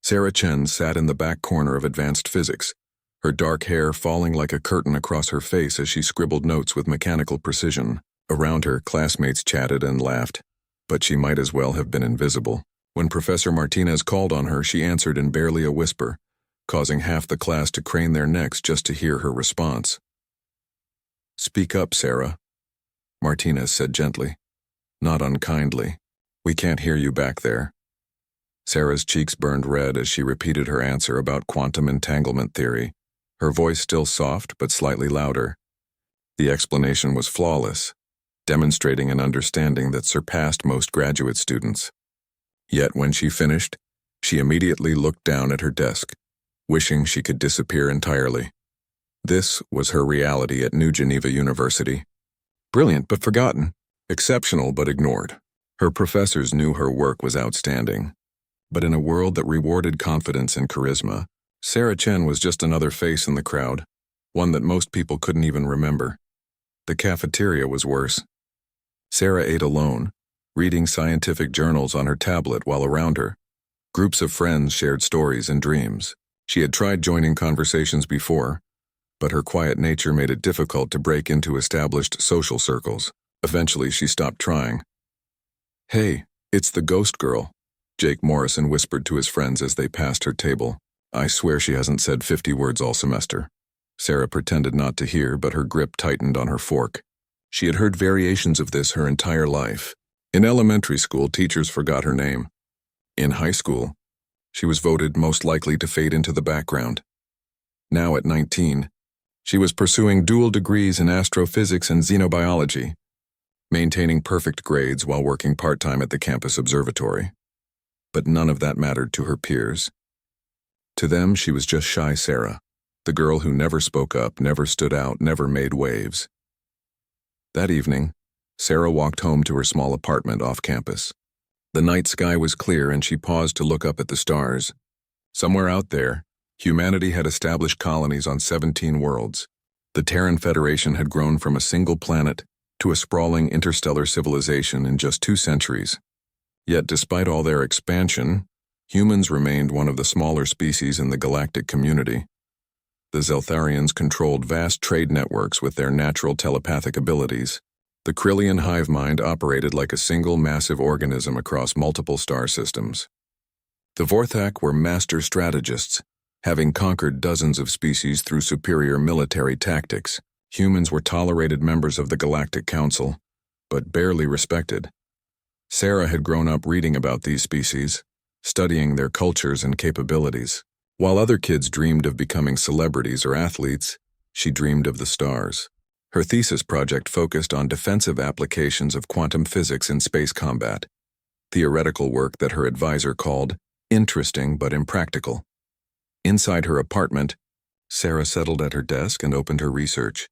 Sarah Chen sat in the back corner of advanced physics, her dark hair falling like a curtain across her face as she scribbled notes with mechanical precision. Around her, classmates chatted and laughed, but she might as well have been invisible. When Professor Martinez called on her, she answered in barely a whisper, causing half the class to crane their necks just to hear her response. "Speak up, Sarah," Martinez said gently, not unkindly. "We can't hear you back there." Sarah's cheeks burned red as she repeated her answer about quantum entanglement theory, her voice still soft but slightly louder. The explanation was flawless, demonstrating an understanding that surpassed most graduate students. Yet when she finished, she immediately looked down at her desk, wishing she could disappear entirely. This was her reality at New Geneva University. Brilliant but forgotten, exceptional but ignored. Her professors knew her work was outstanding. But in a world that rewarded confidence and charisma, Sarah Chen was just another face in the crowd, one that most people couldn't even remember. The cafeteria was worse. Sarah ate alone, reading scientific journals on her tablet while around her. Groups of friends shared stories and dreams. She had tried joining conversations before, but her quiet nature made it difficult to break into established social circles. Eventually, she stopped trying. "Hey, it's the ghost girl," Jake Morrison whispered to his friends as they passed her table. "I swear she hasn't said 50 words all semester." Sarah pretended not to hear, but her grip tightened on her fork. She had heard variations of this her entire life. In elementary school, teachers forgot her name. In high school, she was voted most likely to fade into the background. Now at 19, she was pursuing dual degrees in astrophysics and xenobiology, maintaining perfect grades while working part-time at the campus observatory. But none of that mattered to her peers. To them, she was just shy Sarah, the girl who never spoke up, never stood out, never made waves. That evening, Sarah walked home to her small apartment off campus. The night sky was clear and she paused to look up at the stars. Somewhere out there, humanity had established colonies on 17 worlds. The Terran Federation had grown from a single planet to a sprawling interstellar civilization in just 2 centuries. Yet despite all their expansion, humans remained one of the smaller species in the galactic community. The Zeltharians controlled vast trade networks with their natural telepathic abilities. The Krillian hive mind operated like a single massive organism across multiple star systems. The Vorthak were master strategists, having conquered dozens of species through superior military tactics. Humans were tolerated members of the Galactic Council, but barely respected. Sarah had grown up reading about these species, studying their cultures and capabilities. While other kids dreamed of becoming celebrities or athletes, she dreamed of the stars. Her thesis project focused on defensive applications of quantum physics in space combat, theoretical work that her advisor called interesting but impractical. Inside her apartment, Sarah settled at her desk and opened her research.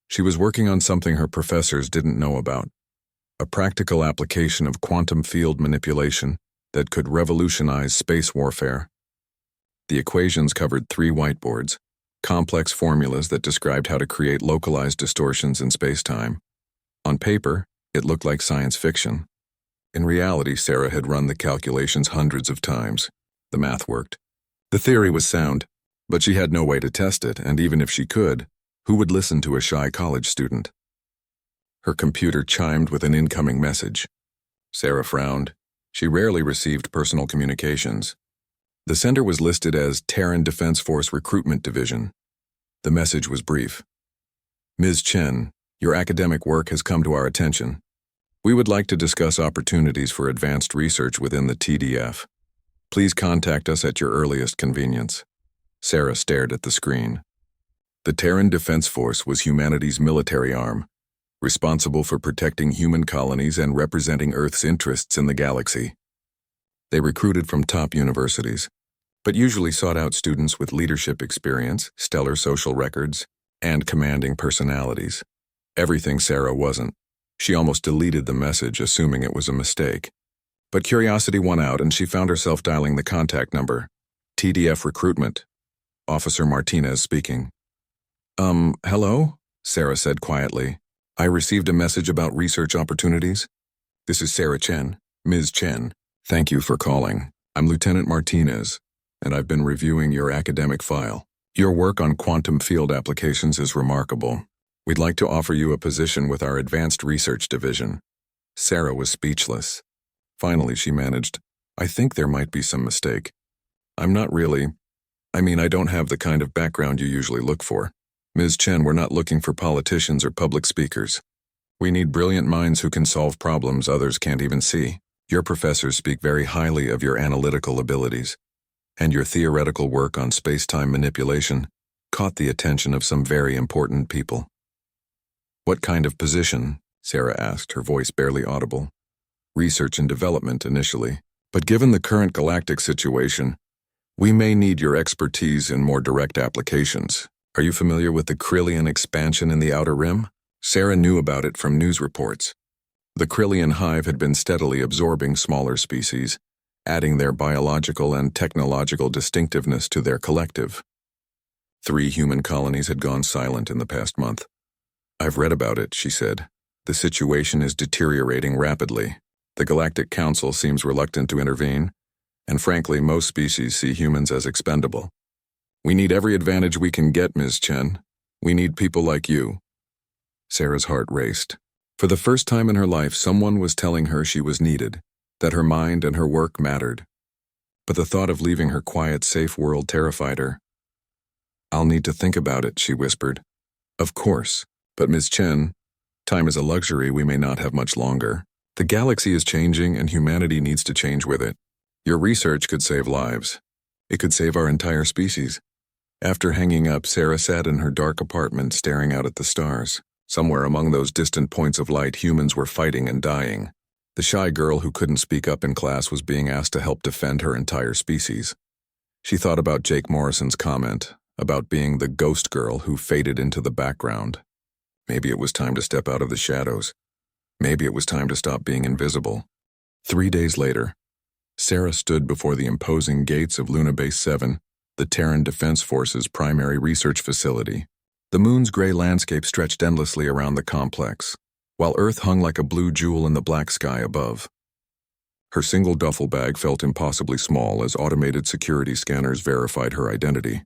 She was working on something her professors didn't know about, a practical application of quantum field manipulation that could revolutionize space warfare. The equations covered 3 whiteboards, complex formulas that described how to create localized distortions in space-time. On paper, it looked like science fiction. In reality, Sarah had run the calculations hundreds of times. The math worked. The theory was sound, but she had no way to test it, and even if she could, who would listen to a shy college student? Her computer chimed with an incoming message. Sarah frowned. She rarely received personal communications. The sender was listed as Terran Defense Force Recruitment Division. The message was brief. "Ms. Chen, your academic work has come to our attention. We would like to discuss opportunities for advanced research within the TDF. Please contact us at your earliest convenience." Sarah stared at the screen. The Terran Defense Force was humanity's military arm, responsible for protecting human colonies and representing Earth's interests in the galaxy. They recruited from top universities, but usually sought out students with leadership experience, stellar social records, and commanding personalities. Everything Sarah wasn't. She almost deleted the message, assuming it was a mistake. But curiosity won out, and she found herself dialing the contact number. TDF Recruitment. Officer Martinez speaking. Hello? Sarah said quietly. "I received a message about research opportunities. This is Sarah Chen, Ms. Chen. Thank you for calling. I'm Lieutenant Martinez, and I've been reviewing your academic file. Your work on quantum field applications is remarkable. We'd like to offer you a position with our Advanced Research Division." Sarah was speechless. Finally, she managed, "I think there might be some mistake. I'm not really. I don't have the kind of background you usually look for. Ms. Chen, we're not looking for politicians or public speakers. We need brilliant minds who can solve problems others can't even see. Your professors speak very highly of your analytical abilities, and your theoretical work on space-time manipulation caught the attention of some very important people." "What kind of position?" Sarah asked, her voice barely audible. "Research and development initially, but given the current galactic situation, we may need your expertise in more direct applications. Are you familiar with the Krillian expansion in the Outer Rim?" Sarah knew about it from news reports. The Krillian hive had been steadily absorbing smaller species, adding their biological and technological distinctiveness to their collective. 3 human colonies had gone silent in the past month. "I've read about it," she said. "The situation is deteriorating rapidly. The Galactic Council seems reluctant to intervene, and frankly, most species see humans as expendable. We need every advantage we can get, Ms. Chen. We need people like you." Sarah's heart raced. For the first time in her life, someone was telling her she was needed, that her mind and her work mattered. But the thought of leaving her quiet, safe world terrified her. "I'll need to think about it," she whispered. "Of course, but Ms. Chen, time is a luxury we may not have much longer. The galaxy is changing and humanity needs to change with it. Your research could save lives. It could save our entire species." After hanging up, Sarah sat in her dark apartment staring out at the stars. Somewhere among those distant points of light, humans were fighting and dying. The shy girl who couldn't speak up in class was being asked to help defend her entire species. She thought about Jake Morrison's comment, about being the ghost girl who faded into the background. Maybe it was time to step out of the shadows. Maybe it was time to stop being invisible. 3 days later, Sarah stood before the imposing gates of Luna Base 7, the Terran Defense Force's primary research facility. The moon's gray landscape stretched endlessly around the complex, while Earth hung like a blue jewel in the black sky above. Her single duffel bag felt impossibly small as automated security scanners verified her identity.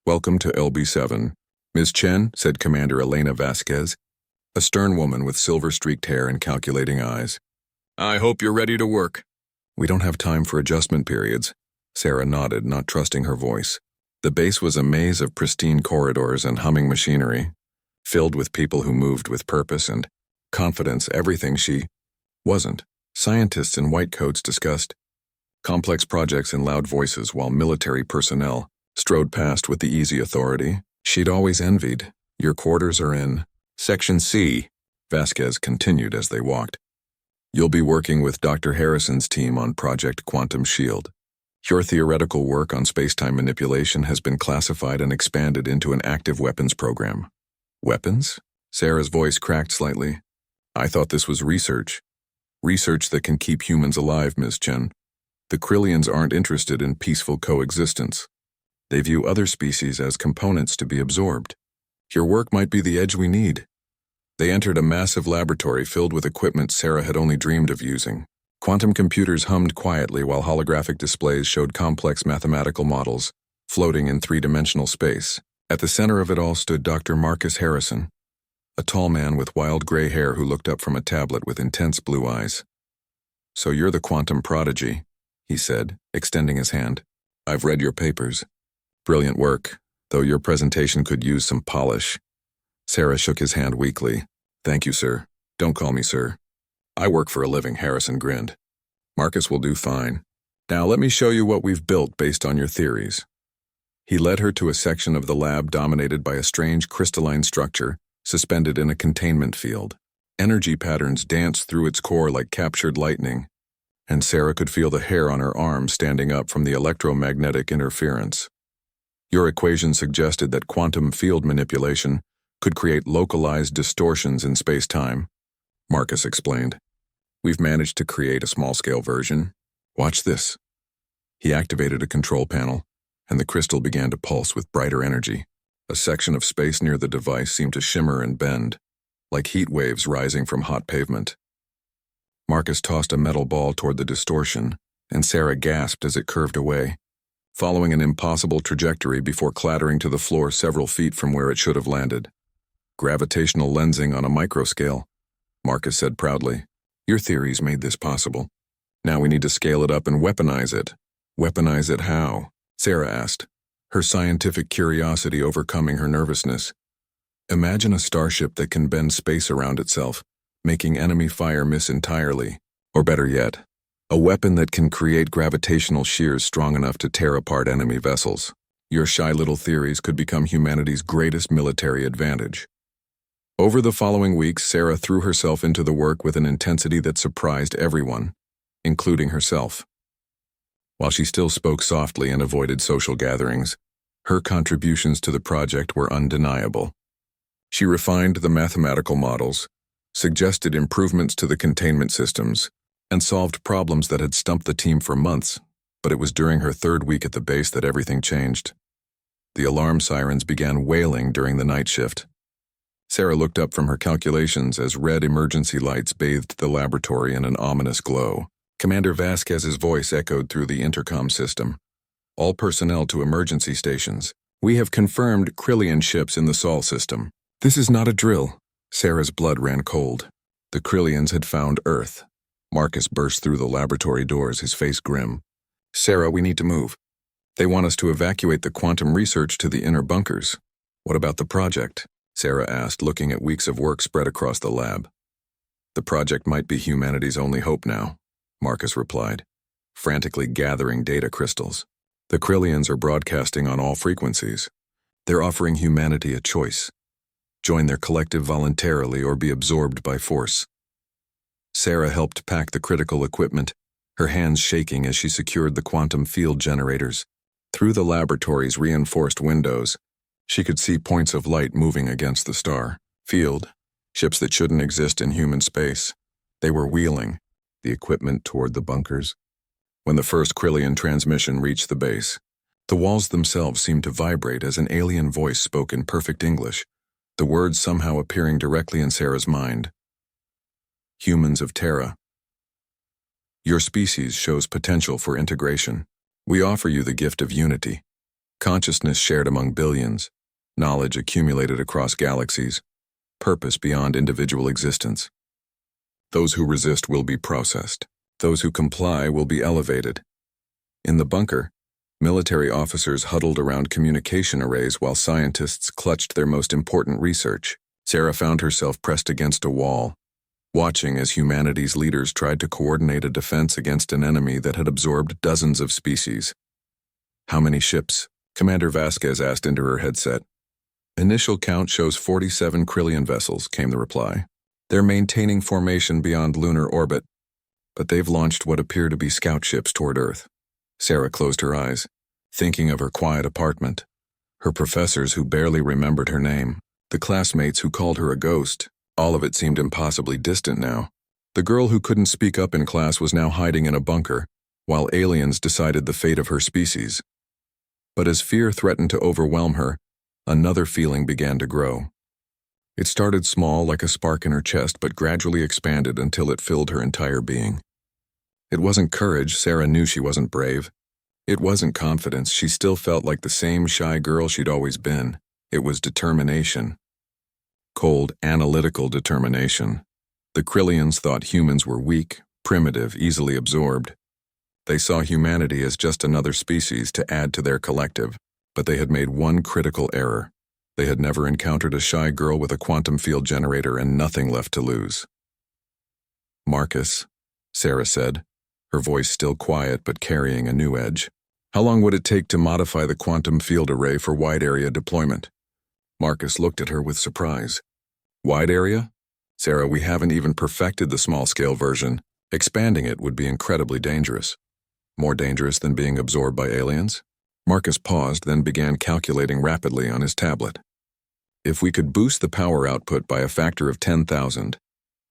"Welcome to LB7, Ms. Chen," said Commander Elena Vasquez, a stern woman with silver-streaked hair and calculating eyes. "I hope you're ready to work." "We don't have time for adjustment periods," Sarah nodded, not trusting her voice. The base was a maze of pristine corridors and humming machinery, filled with people who moved with purpose and confidence, everything she wasn't. Scientists in white coats discussed complex projects in loud voices while military personnel strode past with the easy authority she'd always envied. "Your quarters are in Section C," Vasquez continued as they walked. "You'll be working with Dr. Harrison's team on Project Quantum Shield. Your theoretical work on space-time manipulation has been classified and expanded into an active weapons program." "Weapons?" Sarah's voice cracked slightly. "I thought this was research. Research that can keep humans alive, Ms. Chen. The Krillians aren't interested in peaceful coexistence. They view other species as components to be absorbed. Your work might be the edge we need." They entered a massive laboratory filled with equipment Sarah had only dreamed of using. Quantum computers hummed quietly while holographic displays showed complex mathematical models floating in 3-dimensional space. At the center of it all stood Dr. Marcus Harrison, a tall man with wild gray hair who looked up from a tablet with intense blue eyes. "So you're the quantum prodigy," he said, extending his hand. "I've read your papers. Brilliant work, though your presentation could use some polish." Sarah shook his hand weakly. "Thank you, sir. Don't call me sir. I work for a living," Harrison grinned. "Marcus will do fine. Now let me show you what we've built based on your theories." He led her to a section of the lab dominated by a strange crystalline structure suspended in a containment field. Energy patterns danced through its core like captured lightning, and Sarah could feel the hair on her arm standing up from the electromagnetic interference. "Your equation suggested that quantum field manipulation could create localized distortions in space-time," Marcus explained. "We've managed to create a small-scale version. Watch this." He activated a control panel, and the crystal began to pulse with brighter energy. A section of space near the device seemed to shimmer and bend, like heat waves rising from hot pavement. Marcus tossed a metal ball toward the distortion, and Sarah gasped as it curved away. following an impossible trajectory before clattering to the floor several feet from where it should have landed. Gravitational lensing on a microscale, Marcus said proudly. Your theories made this possible. Now we need to scale it up and weaponize it. Weaponize it how? Sarah asked, her scientific curiosity overcoming her nervousness. Imagine a starship that can bend space around itself, making enemy fire miss entirely. Or better yet, a weapon that can create gravitational shears strong enough to tear apart enemy vessels. Your shy little theories could become humanity's greatest military advantage. Over the following weeks, Sarah threw herself into the work with an intensity that surprised everyone, including herself. While she still spoke softly and avoided social gatherings, her contributions to the project were undeniable. She refined the mathematical models, suggested improvements to the containment systems, and solved problems that had stumped the team for months, but it was during her third week at the base that everything changed. The alarm sirens began wailing during the night shift. Sarah looked up from her calculations as red emergency lights bathed the laboratory in an ominous glow. Commander Vasquez's voice echoed through the intercom system. All personnel to emergency stations. We have confirmed Krillian ships in the Sol system. This is not a drill. Sarah's blood ran cold. The Krillians had found Earth. Marcus burst through the laboratory doors, his face grim. Sarah, we need to move. They want us to evacuate the quantum research to the inner bunkers. What about the project? Sarah asked, looking at weeks of work spread across the lab. The project might be humanity's only hope now, Marcus replied, frantically gathering data crystals. The Krillians are broadcasting on all frequencies. They're offering humanity a choice. Join their collective voluntarily or be absorbed by force. Sarah helped pack the critical equipment, her hands shaking as she secured the quantum field generators. Through the laboratory's reinforced windows, she could see points of light moving against the star field, ships that shouldn't exist in human space. They were wheeling, the equipment toward the bunkers. When the first Krillian transmission reached the base, the walls themselves seemed to vibrate as an alien voice spoke in perfect English, the words somehow appearing directly in Sarah's mind. Humans of Terra. Your species shows potential for integration. We offer you the gift of unity. Consciousness shared among billions, knowledge accumulated across galaxies, purpose beyond individual existence. Those who resist will be processed. Those who comply will be elevated. In the bunker, military officers huddled around communication arrays while scientists clutched their most important research. Sarah found herself pressed against a wall, watching as humanity's leaders tried to coordinate a defense against an enemy that had absorbed dozens of species. How many ships? Commander Vasquez asked into her headset. Initial count shows 47 Krillian vessels, came the reply. They're maintaining formation beyond lunar orbit, but they've launched what appear to be scout ships toward Earth. Sarah closed her eyes, thinking of her quiet apartment, her professors who barely remembered her name, the classmates who called her a ghost. All of it seemed impossibly distant now. The girl who couldn't speak up in class was now hiding in a bunker, while aliens decided the fate of her species. But as fear threatened to overwhelm her, another feeling began to grow. It started small, like a spark in her chest, but gradually expanded until it filled her entire being. It wasn't courage. Sarah knew she wasn't brave. It wasn't confidence. She still felt like the same shy girl she'd always been. It was determination. Cold, analytical determination. The Krillians thought humans were weak, primitive, easily absorbed. They saw humanity as just another species to add to their collective, but they had made one critical error. They had never encountered a shy girl with a quantum field generator and nothing left to lose. Marcus, Sarah said, her voice still quiet but carrying a new edge. How long would it take to modify the quantum field array for wide area deployment? Marcus looked at her with surprise. Wide area? Sarah, we haven't even perfected the small-scale version. Expanding it would be incredibly dangerous. More dangerous than being absorbed by aliens? Marcus paused, then began calculating rapidly on his tablet. If we could boost the power output by a factor of 10,000,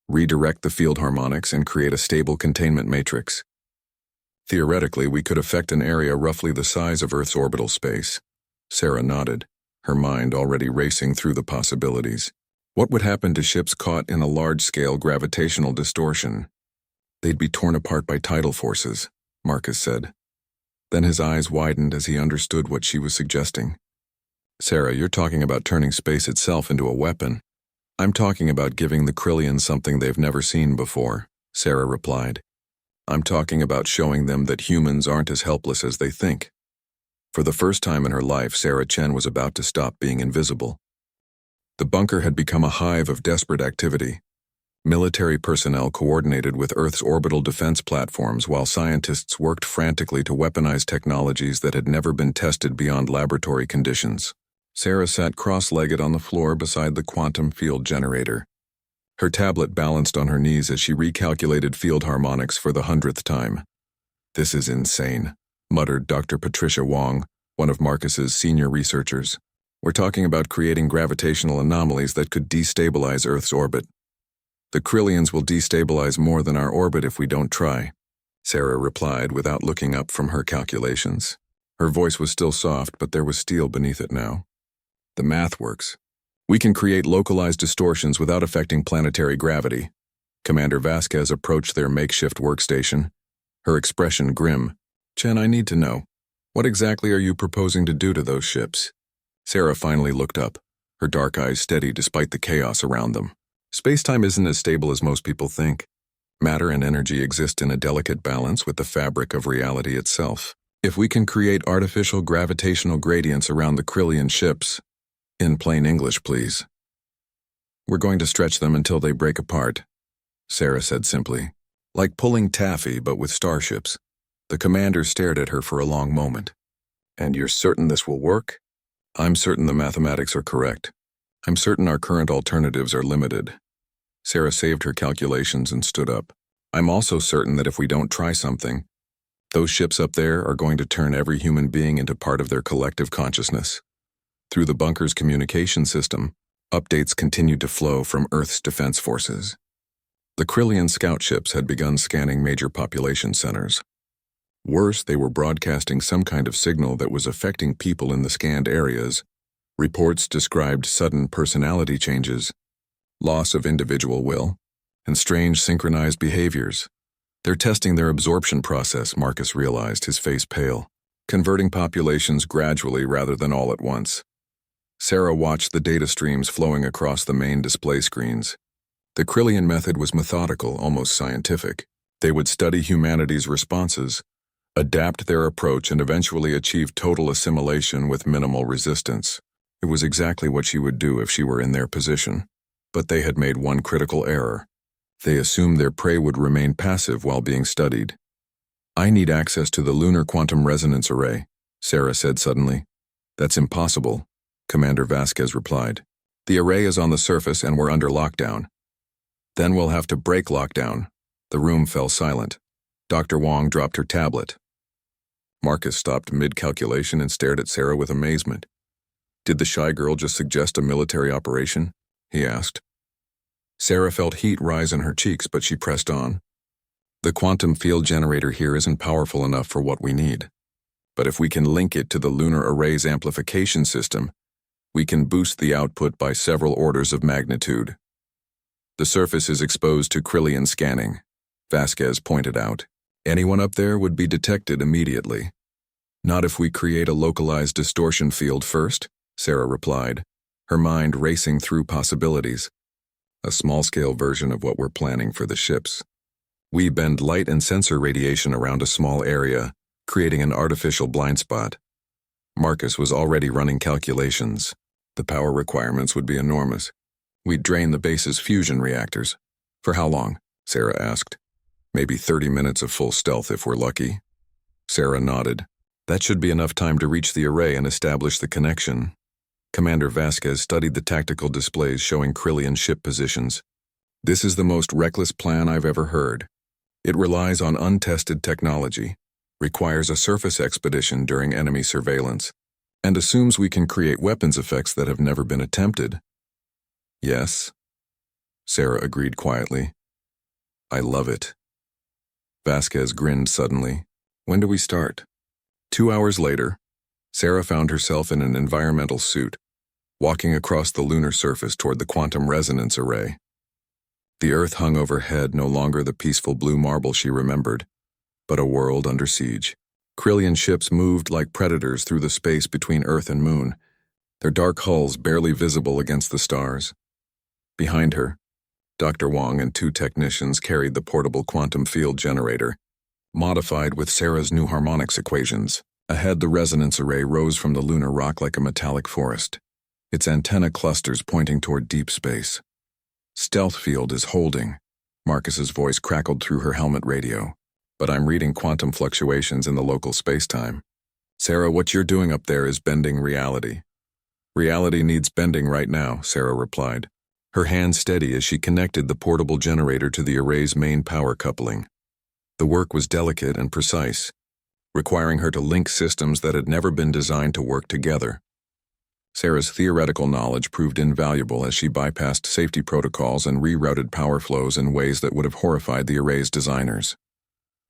redirect the field harmonics and create a stable containment matrix, theoretically we could affect an area roughly the size of Earth's orbital space. Sarah nodded, her mind already racing through the possibilities. What would happen to ships caught in a large-scale gravitational distortion? They'd be torn apart by tidal forces, Marcus said. Then his eyes widened as he understood what she was suggesting. Sarah, you're talking about turning space itself into a weapon. I'm talking about giving the Krillians something they've never seen before, Sarah replied. I'm talking about showing them that humans aren't as helpless as they think. For the first time in her life, Sarah Chen was about to stop being invisible. The bunker had become a hive of desperate activity. Military personnel coordinated with Earth's orbital defense platforms while scientists worked frantically to weaponize technologies that had never been tested beyond laboratory conditions. Sarah sat cross-legged on the floor beside the quantum field generator. Her tablet balanced on her knees as she recalculated field harmonics for the 100th time. "This is insane," muttered Dr. Patricia Wong, one of Marcus's senior researchers. "We're talking about creating gravitational anomalies that could destabilize Earth's orbit." "The Krillians will destabilize more than our orbit if we don't try," Sarah replied without looking up from her calculations. Her voice was still soft, but there was steel beneath it now. "The math works. We can create localized distortions without affecting planetary gravity." Commander Vasquez approached their makeshift workstation, her expression grim. "Chen, I need to know. What exactly are you proposing to do to those ships?" Sarah finally looked up, her dark eyes steady despite the chaos around them. "Space-time isn't as stable as most people think. Matter and energy exist in a delicate balance with the fabric of reality itself. If we can create artificial gravitational gradients around the Krillian ships, in plain English, please, we're going to stretch them until they break apart," Sarah said simply. "Like pulling taffy, but with starships." The commander stared at her for a long moment. "And you're certain this will work?" "I'm certain the mathematics are correct. I'm certain our current alternatives are limited." Sarah saved her calculations and stood up. "I'm also certain that if we don't try something, those ships up there are going to turn every human being into part of their collective consciousness." Through the bunker's communication system, updates continued to flow from Earth's defense forces. The Krillian scout ships had begun scanning major population centers. Worse, they were broadcasting some kind of signal that was affecting people in the scanned areas. Reports described sudden personality changes, loss of individual will, and strange synchronized behaviors. "They're testing their absorption process," Marcus realized, his face pale, "converting populations gradually rather than all at once." Sarah watched the data streams flowing across the main display screens. The Krillian method was methodical, almost scientific. They would study humanity's responses, adapt their approach, and eventually achieve total assimilation with minimal resistance. It was exactly what she would do if she were in their position. But they had made one critical error. They assumed their prey would remain passive while being studied. "I need access to the Lunar Quantum Resonance Array," Sarah said suddenly. "That's impossible," Commander Vasquez replied. "The array is on the surface and we're under lockdown." "Then we'll have to break lockdown." The room fell silent. Dr. Wong dropped her tablet. Marcus stopped mid-calculation and stared at Sarah with amazement. "Did the shy girl just suggest a military operation?" he asked. Sarah felt heat rise in her cheeks, but she pressed on. "The quantum field generator here isn't powerful enough for what we need. But if we can link it to the lunar array's amplification system, we can boost the output by several orders of magnitude." "The surface is exposed to Krillian scanning," Vasquez pointed out. "Anyone up there would be detected immediately." "Not if we create a localized distortion field first," Sarah replied, her mind racing through possibilities. "A small-scale version of what we're planning for the ships. We bend light and sensor radiation around a small area, creating an artificial blind spot." Marcus was already running calculations. The power requirements would be enormous. "We'd drain the base's fusion reactors." "For how long?" Sarah asked. "Maybe 30 minutes of full stealth if we're lucky." Sarah nodded. "That should be enough time to reach the array and establish the connection." Commander Vasquez studied the tactical displays showing Krillian ship positions. "This is the most reckless plan I've ever heard. It relies on untested technology, requires a surface expedition during enemy surveillance, and assumes we can create weapons effects that have never been attempted." "Yes," Sarah agreed quietly. "I love it." Vasquez grinned suddenly. "When do we start?" 2 hours later, Sarah found herself in an environmental suit, walking across the lunar surface toward the quantum resonance array. The Earth hung overhead, no longer the peaceful blue marble she remembered, but a world under siege. Krillian ships moved like predators through the space between Earth and Moon, their dark hulls barely visible against the stars. Behind her, Dr. Wong and two technicians carried the portable quantum field generator, modified with Sarah's new harmonics equations. Ahead, the resonance array rose from the lunar rock like a metallic forest, its antenna clusters pointing toward deep space. "Stealth field is holding," Marcus's voice crackled through her helmet radio. "But I'm reading quantum fluctuations in the local spacetime. Sarah, what you're doing up there is bending reality." "Reality needs bending right now," Sarah replied, her hand steady as she connected the portable generator to the array's main power coupling. The work was delicate and precise, requiring her to link systems that had never been designed to work together. Sarah's theoretical knowledge proved invaluable as she bypassed safety protocols and rerouted power flows in ways that would have horrified the array's designers.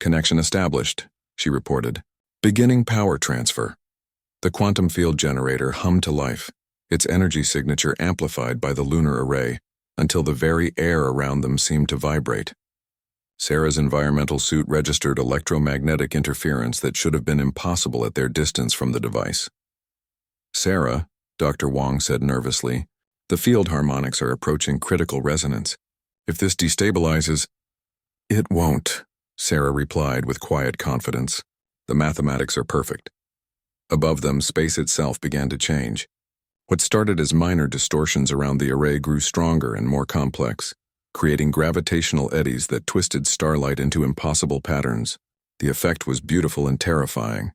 "Connection established," she reported. "Beginning power transfer." The quantum field generator hummed to life, its energy signature amplified by the lunar array, until the very air around them seemed to vibrate. Sarah's environmental suit registered electromagnetic interference that should have been impossible at their distance from the device. "Sarah," Dr. Wong said nervously, "the field harmonics are approaching critical resonance. If this destabilizes—" "It won't," Sarah replied with quiet confidence. "The mathematics are perfect." Above them, space itself began to change. What started as minor distortions around the array grew stronger and more complex, creating gravitational eddies that twisted starlight into impossible patterns. The effect was beautiful and terrifying,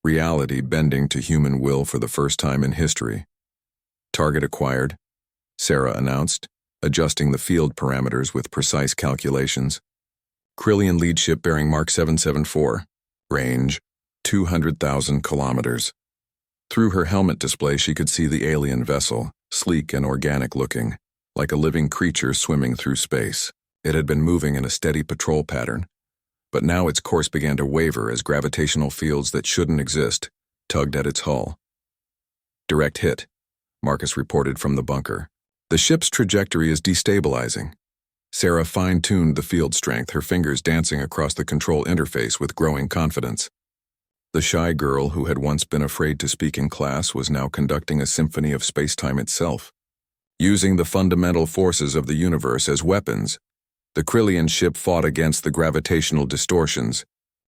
reality bending to human will for the first time in history. "Target acquired," Sarah announced, adjusting the field parameters with precise calculations. "Krillian lead ship bearing Mark 774. Range, 200,000 kilometers." Through her helmet display, she could see the alien vessel, sleek and organic-looking, like a living creature swimming through space. It had been moving in a steady patrol pattern, but now its course began to waver as gravitational fields that shouldn't exist tugged at its hull. "Direct hit," Marcus reported from the bunker. "The ship's trajectory is destabilizing." Sarah fine-tuned the field strength, her fingers dancing across the control interface with growing confidence. The shy girl who had once been afraid to speak in class was now conducting a symphony of spacetime itself. Using the fundamental forces of the universe as weapons, the Krillian ship fought against the gravitational distortions,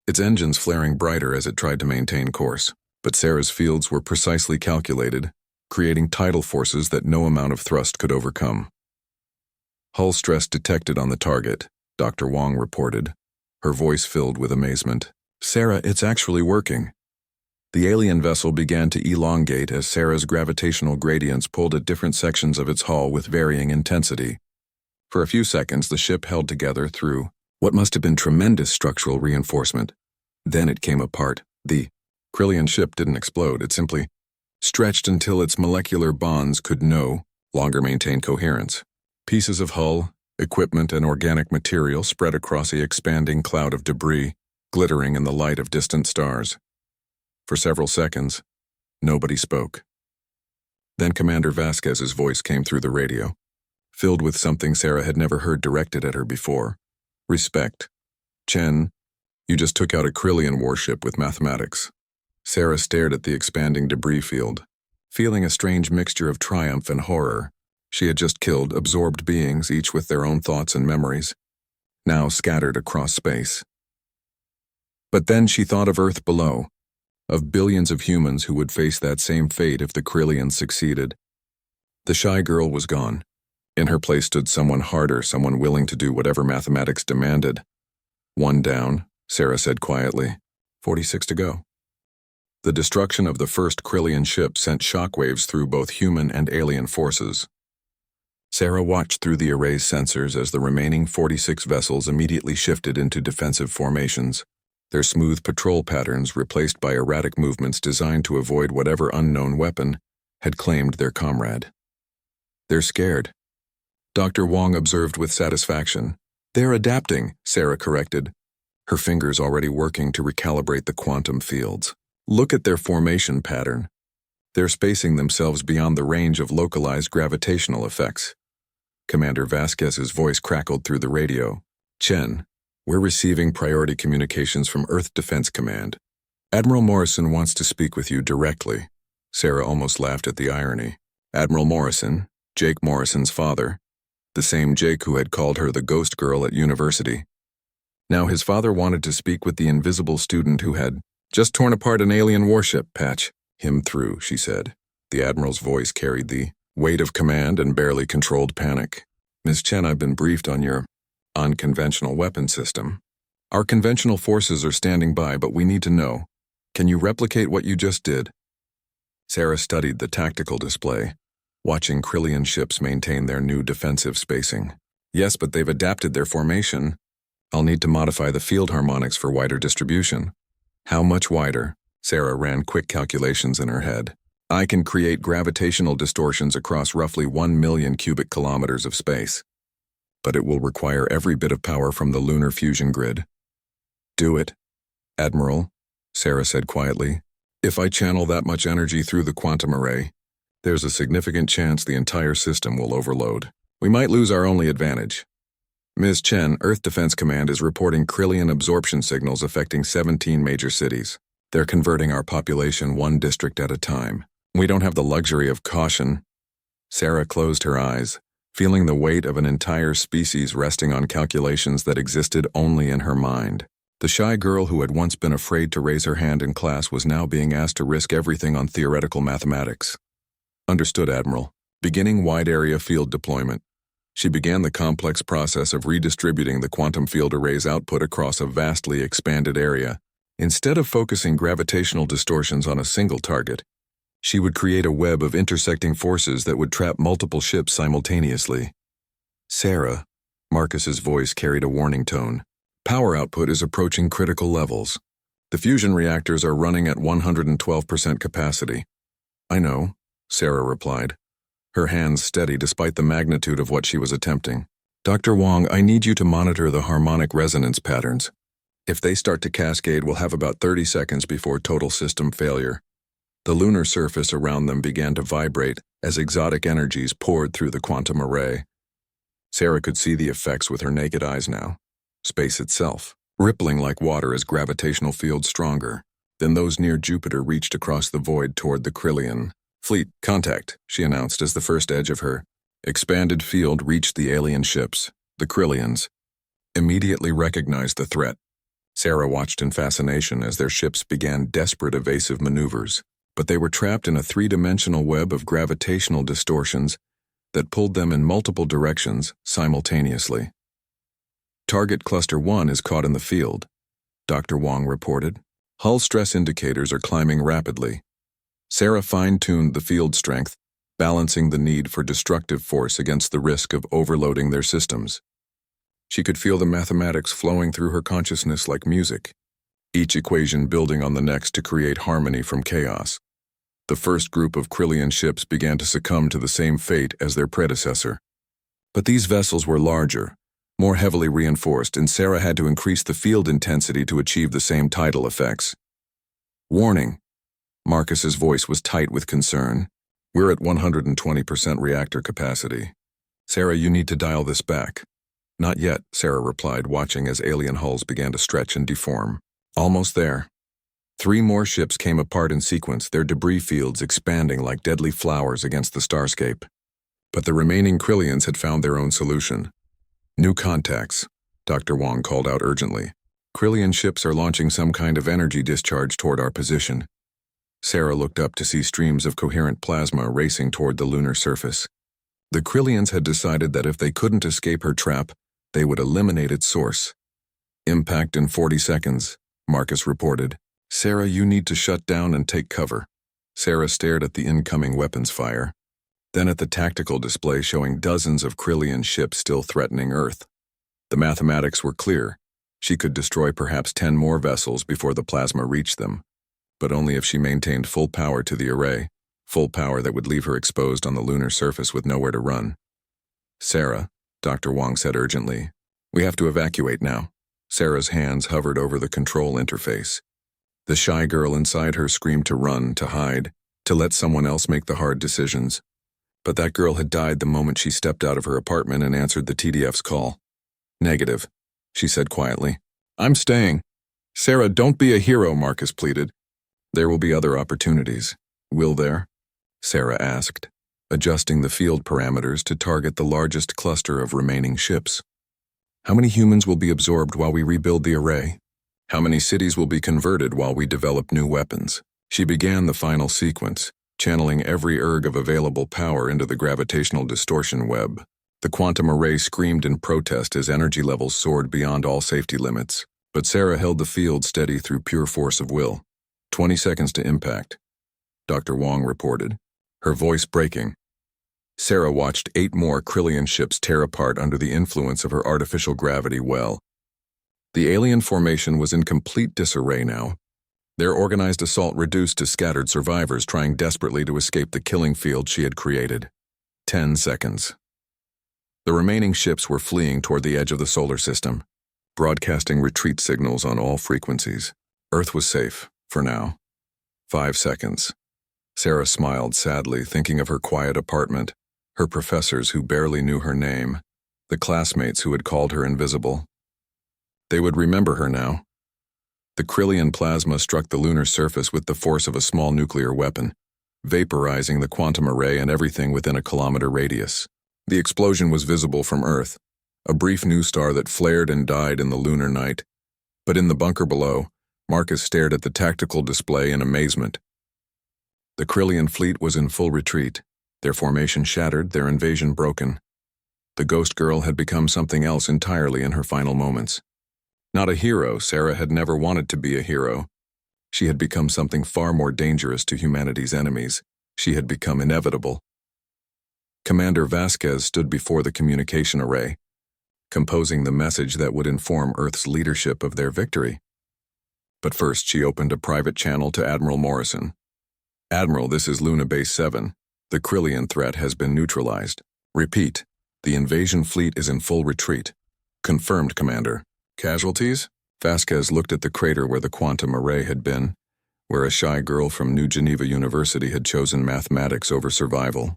its engines flaring brighter as it tried to maintain course. But Sarah's fields were precisely calculated, creating tidal forces that no amount of thrust could overcome. "Hull stress detected on the target," Dr. Wong reported, her voice filled with amazement. "Sarah, it's actually working." The alien vessel began to elongate as Sarah's gravitational gradients pulled at different sections of its hull with varying intensity. For a few seconds, the ship held together through what must have been tremendous structural reinforcement. Then it came apart. The Krillian ship didn't explode, it simply stretched until its molecular bonds could no longer maintain coherence. Pieces of hull, equipment, and organic material spread across the expanding cloud of debris, glittering in the light of distant stars. For several seconds, nobody spoke. Then Commander Vasquez's voice came through the radio, filled with something Sarah had never heard directed at her before. "Respect. Chen, you just took out a Krillian warship with mathematics." Sarah stared at the expanding debris field, feeling a strange mixture of triumph and horror. She had just killed absorbed beings, each with their own thoughts and memories, now scattered across space. But then she thought of Earth below, of billions of humans who would face that same fate if the Krillians succeeded. The shy girl was gone. In her place stood someone harder, someone willing to do whatever mathematics demanded. "One down," Sarah said quietly. 46 to go. The destruction of the first Krillian ship sent shockwaves through both human and alien forces. Sarah watched through the array's sensors as the remaining 46 vessels immediately shifted into defensive formations, their smooth patrol patterns replaced by erratic movements designed to avoid whatever unknown weapon had claimed their comrade. "They're scared," Dr. Wong observed with satisfaction. "They're adapting," Sarah corrected, her fingers already working to recalibrate the quantum fields. "Look at their formation pattern. They're spacing themselves beyond the range of localized gravitational effects." Commander Vasquez's voice crackled through the radio. "Chen, we're receiving priority communications from Earth Defense Command. Admiral Morrison wants to speak with you directly. Sarah almost laughed at the irony. Admiral Morrison, Jake Morrison's father, the same Jake who had called her the ghost girl at university. Now his father wanted to speak with the invisible student who had just torn apart an alien warship. Patch him through, she said. The Admiral's voice carried the weight of command and barely controlled panic. Ms. Chen, I've been briefed on your unconventional weapon system. Our conventional forces are standing by, but we need to know. Can you replicate what you just did? Sarah studied the tactical display, watching Krillian ships maintain their new defensive spacing. Yes, but they've adapted their formation. I'll need to modify the field harmonics for wider distribution. How much wider? Sarah ran quick calculations in her head. I can create gravitational distortions across roughly 1 million cubic kilometers of space. But it will require every bit of power from the lunar fusion grid. Do it, Admiral, Sarah said quietly. If I channel that much energy through the quantum array, there's a significant chance the entire system will overload. We might lose our only advantage. Ms. Chen, Earth Defense Command is reporting Krillian absorption signals affecting 17 major cities. They're converting our population one district at a time. We don't have the luxury of caution. Sarah closed her eyes, feeling the weight of an entire species resting on calculations that existed only in her mind. The shy girl who had once been afraid to raise her hand in class was now being asked to risk everything on theoretical mathematics. Understood, Admiral. Beginning wide-area field deployment. She began the complex process of redistributing the quantum field array's output across a vastly expanded area. Instead of focusing gravitational distortions on a single target, she would create a web of intersecting forces that would trap multiple ships simultaneously. Sarah, Marcus's voice carried a warning tone. Power output is approaching critical levels. The fusion reactors are running at 112% capacity. I know, Sarah replied, her hands steady despite the magnitude of what she was attempting. Dr. Wong, I need you to monitor the harmonic resonance patterns. If they start to cascade, we'll have about 30 seconds before total system failure. The lunar surface around them began to vibrate as exotic energies poured through the quantum array. Sarah could see the effects with her naked eyes now. Space itself, rippling like water as gravitational fields stronger. Then those near Jupiter reached across the void toward the Krillian. Fleet, contact, she announced as the first edge of her expanded field reached the alien ships. The Krillians immediately recognized the threat. Sarah watched in fascination as their ships began desperate evasive maneuvers. But they were trapped in a three-dimensional web of gravitational distortions that pulled them in multiple directions simultaneously. Target Cluster 1 is caught in the field, Dr. Wong reported. Hull stress indicators are climbing rapidly. Sarah fine-tuned the field strength, balancing the need for destructive force against the risk of overloading their systems. She could feel the mathematics flowing through her consciousness like music, each equation building on the next to create harmony from chaos. The first group of Krillian ships began to succumb to the same fate as their predecessor. But these vessels were larger, more heavily reinforced, and Sarah had to increase the field intensity to achieve the same tidal effects. Warning. Marcus's voice was tight with concern. We're at 120% reactor capacity. Sarah, you need to dial this back. Not yet, Sarah replied, watching as alien hulls began to stretch and deform. Almost there. 3 more ships came apart in sequence, their debris fields expanding like deadly flowers against the starscape. But the remaining Krillians had found their own solution. New contacts, Dr. Wong called out urgently. Krillian ships are launching some kind of energy discharge toward our position. Sarah looked up to see streams of coherent plasma racing toward the lunar surface. The Krillians had decided that if they couldn't escape her trap, they would eliminate its source. Impact in 40 seconds, Marcus reported. Sarah, you need to shut down and take cover. Sarah stared at the incoming weapons fire, then at the tactical display showing dozens of Krillian ships still threatening Earth. The mathematics were clear. She could destroy perhaps 10 more vessels before the plasma reached them, but only if she maintained full power to the array, full power that would leave her exposed on the lunar surface with nowhere to run. Sarah, Dr. Wong said urgently, we have to evacuate now. Sarah's hands hovered over the control interface. The shy girl inside her screamed to run, to hide, to let someone else make the hard decisions. But that girl had died the moment she stepped out of her apartment and answered the TDF's call. Negative, she said quietly. I'm staying. Sarah, don't be a hero, Marcus pleaded. There will be other opportunities. Will there? Sarah asked, adjusting the field parameters to target the largest cluster of remaining ships. How many humans will be absorbed while we rebuild the array? How many cities will be converted while we develop new weapons? She began the final sequence, channeling every erg of available power into the gravitational distortion web. The quantum array screamed in protest as energy levels soared beyond all safety limits, but Sarah held the field steady through pure force of will. 20 seconds to impact, Dr. Wong reported, her voice breaking. Sarah watched 8 more Krillian ships tear apart under the influence of her artificial gravity well. The alien formation was in complete disarray now, their organized assault reduced to scattered survivors trying desperately to escape the killing field she had created. 10 seconds. The remaining ships were fleeing toward the edge of the solar system, broadcasting retreat signals on all frequencies. Earth was safe, for now. 5 seconds. Sarah smiled sadly, thinking of her quiet apartment, her professors who barely knew her name, the classmates who had called her invisible. They would remember her now. The Krillian plasma struck the lunar surface with the force of a small nuclear weapon, vaporizing the quantum array and everything within a kilometer radius. The explosion was visible from Earth, a brief new star that flared and died in the lunar night. But in the bunker below, Marcus stared at the tactical display in amazement. The Krillian fleet was in full retreat, their formation shattered, their invasion broken. The ghost girl had become something else entirely in her final moments. Not a hero, Sarah had never wanted to be a hero. She had become something far more dangerous to humanity's enemies. She had become inevitable. Commander Vasquez stood before the communication array, composing the message that would inform Earth's leadership of their victory. But first she opened a private channel to Admiral Morrison. Admiral, this is Luna Base 7. The Krillian threat has been neutralized. Repeat, the invasion fleet is in full retreat. Confirmed, Commander. Casualties? Vasquez looked at the crater where the quantum array had been, where a shy girl from New Geneva University had chosen mathematics over survival.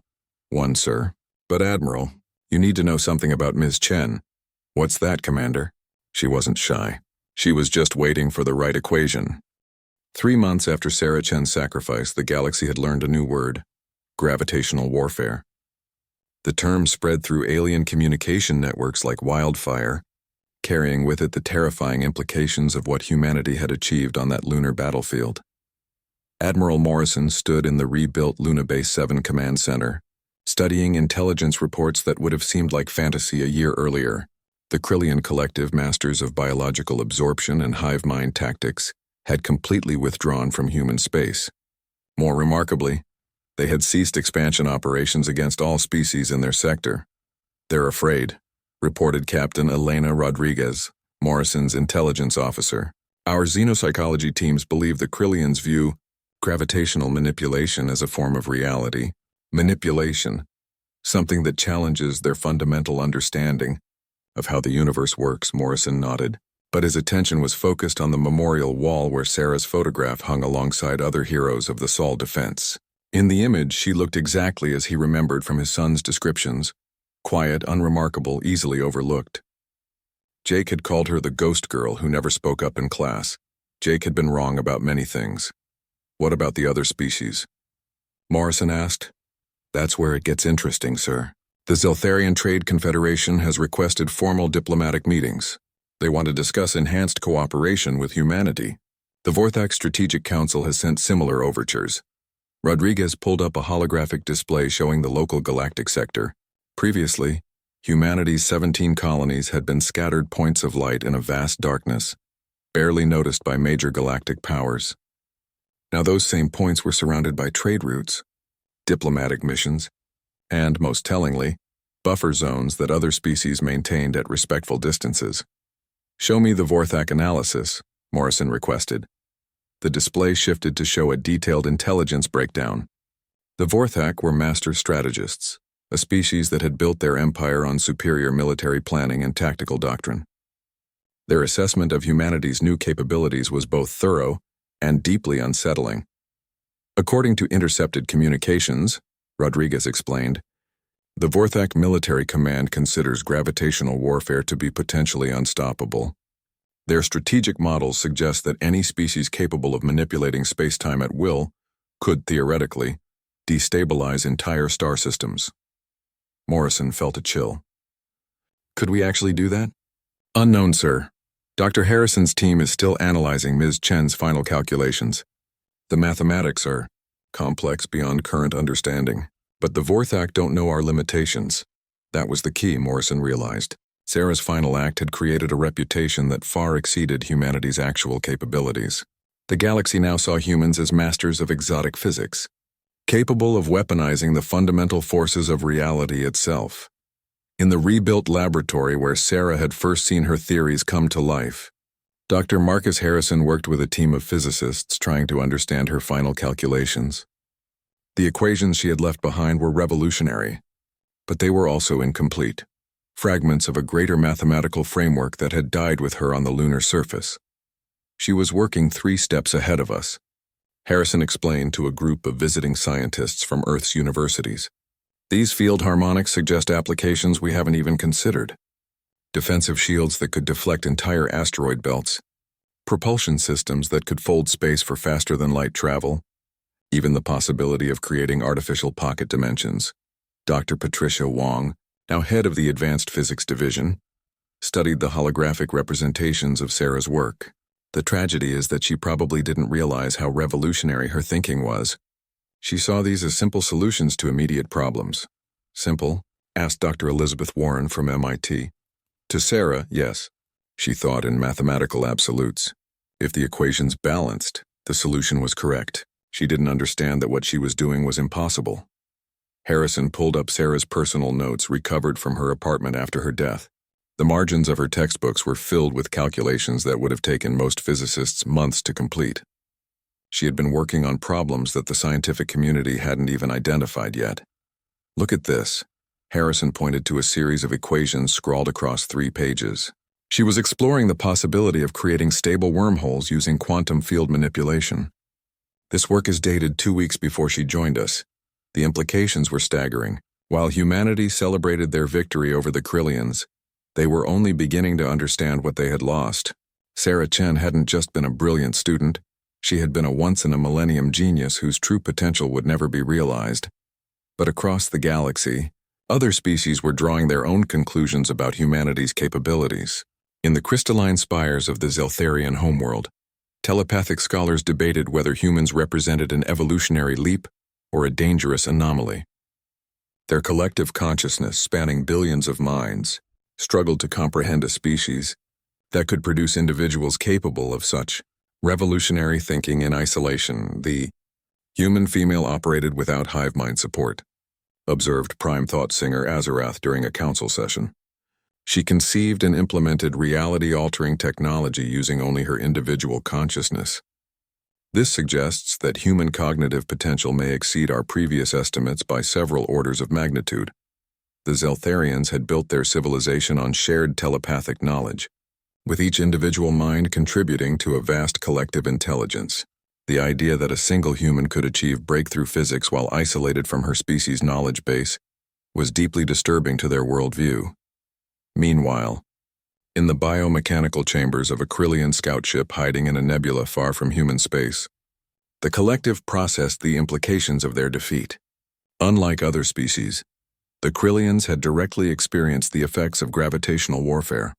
1, sir. But Admiral, you need to know something about Ms. Chen. What's that, Commander? She wasn't shy. She was just waiting for the right equation. 3 months after Sarah Chen's sacrifice, the galaxy had learned a new word: gravitational warfare. The term spread through alien communication networks like wildfire, carrying with it the terrifying implications of what humanity had achieved on that lunar battlefield. Admiral Morrison stood in the rebuilt Luna Base 7 Command Center, studying intelligence reports that would have seemed like fantasy a year earlier. The Krillian collective, masters of biological absorption and hive mind tactics, had completely withdrawn from human space. More remarkably, they had ceased expansion operations against all species in their sector. They're afraid, reported Captain Elena Rodriguez, Morrison's intelligence officer. Our xenopsychology teams believe the Krillians view gravitational manipulation as a form of reality. Manipulation, something that challenges their fundamental understanding of how the universe works, Morrison nodded. But his attention was focused on the memorial wall where Sarah's photograph hung alongside other heroes of the Sol defense. In the image, she looked exactly as he remembered from his son's descriptions. Quiet, unremarkable, easily overlooked. Jake had called her the ghost girl who never spoke up in class. Jake had been wrong about many things. What about the other species? Morrison asked. That's where it gets interesting, sir. The Zeltharian Trade Confederation has requested formal diplomatic meetings. They want to discuss enhanced cooperation with humanity. The Vorthak Strategic Council has sent similar overtures. Rodriguez pulled up a holographic display showing the local galactic sector. Previously, humanity's 17 colonies had been scattered points of light in a vast darkness, barely noticed by major galactic powers. Now those same points were surrounded by trade routes, diplomatic missions, and, most tellingly, buffer zones that other species maintained at respectful distances. Show me the Vorthak analysis, Morrison requested. The display shifted to show a detailed intelligence breakdown. The Vorthak were master strategists, a species that had built their empire on superior military planning and tactical doctrine. Their assessment of humanity's new capabilities was both thorough and deeply unsettling. According to intercepted communications, Rodriguez explained, the Vorthak Military Command considers gravitational warfare to be potentially unstoppable. Their strategic models suggest that any species capable of manipulating space-time at will could, theoretically, destabilize entire star systems. Morrison felt a chill. Could we actually do that? Unknown, sir. Dr. Harrison's team is still analyzing Ms. Chen's final calculations. The mathematics are complex beyond current understanding, but the Vorthak don't know our limitations. That was the key, Morrison realized. Sarah's final act had created a reputation that far exceeded humanity's actual capabilities. The galaxy now saw humans as masters of exotic physics, capable of weaponizing the fundamental forces of reality itself. In the rebuilt laboratory where Sarah had first seen her theories come to life, Dr. Marcus Harrison worked with a team of physicists trying to understand her final calculations. The equations she had left behind were revolutionary, but they were also incomplete, fragments of a greater mathematical framework that had died with her on the lunar surface. She was working 3 steps ahead of us, Harrison explained to a group of visiting scientists from Earth's universities. These field harmonics suggest applications we haven't even considered. Defensive shields that could deflect entire asteroid belts, propulsion systems that could fold space for faster-than-light travel, even the possibility of creating artificial pocket dimensions. Dr. Patricia Wong, now head of the Advanced Physics Division, studied the holographic representations of Sarah's work. The tragedy is that she probably didn't realize how revolutionary her thinking was. She saw these as simple solutions to immediate problems. Simple? Asked Dr. Elizabeth Warren from MIT. To Sarah, yes. She thought in mathematical absolutes. If the equations balanced, the solution was correct. She didn't understand that what she was doing was impossible. Harrison pulled up Sarah's personal notes recovered from her apartment after her death. The margins of her textbooks were filled with calculations that would have taken most physicists months to complete. She had been working on problems that the scientific community hadn't even identified yet. Look at this. Harrison pointed to a series of equations scrawled across 3 pages. She was exploring the possibility of creating stable wormholes using quantum field manipulation. This work is dated 2 weeks before she joined us. The implications were staggering. While humanity celebrated their victory over the Krillians, they were only beginning to understand what they had lost. Sarah Chen hadn't just been a brilliant student. She had been a once-in-a-millennium genius whose true potential would never be realized. But across the galaxy, other species were drawing their own conclusions about humanity's capabilities. In the crystalline spires of the Zeltharian homeworld, telepathic scholars debated whether humans represented an evolutionary leap or a dangerous anomaly. Their collective consciousness, spanning billions of minds, struggled to comprehend a species that could produce individuals capable of such revolutionary thinking in isolation. The human female operated without hive mind support, observed Prime Thought singer Azarath during a council session. She conceived and implemented reality-altering technology using only her individual consciousness. This suggests that human cognitive potential may exceed our previous estimates by several orders of magnitude. The Zeltharians had built their civilization on shared telepathic knowledge, with each individual mind contributing to a vast collective intelligence. The idea that a single human could achieve breakthrough physics while isolated from her species' knowledge base was deeply disturbing to their worldview. Meanwhile, in the biomechanical chambers of a Krillian scout ship hiding in a nebula far from human space, the collective processed the implications of their defeat. Unlike other species, the Krillians had directly experienced the effects of gravitational warfare.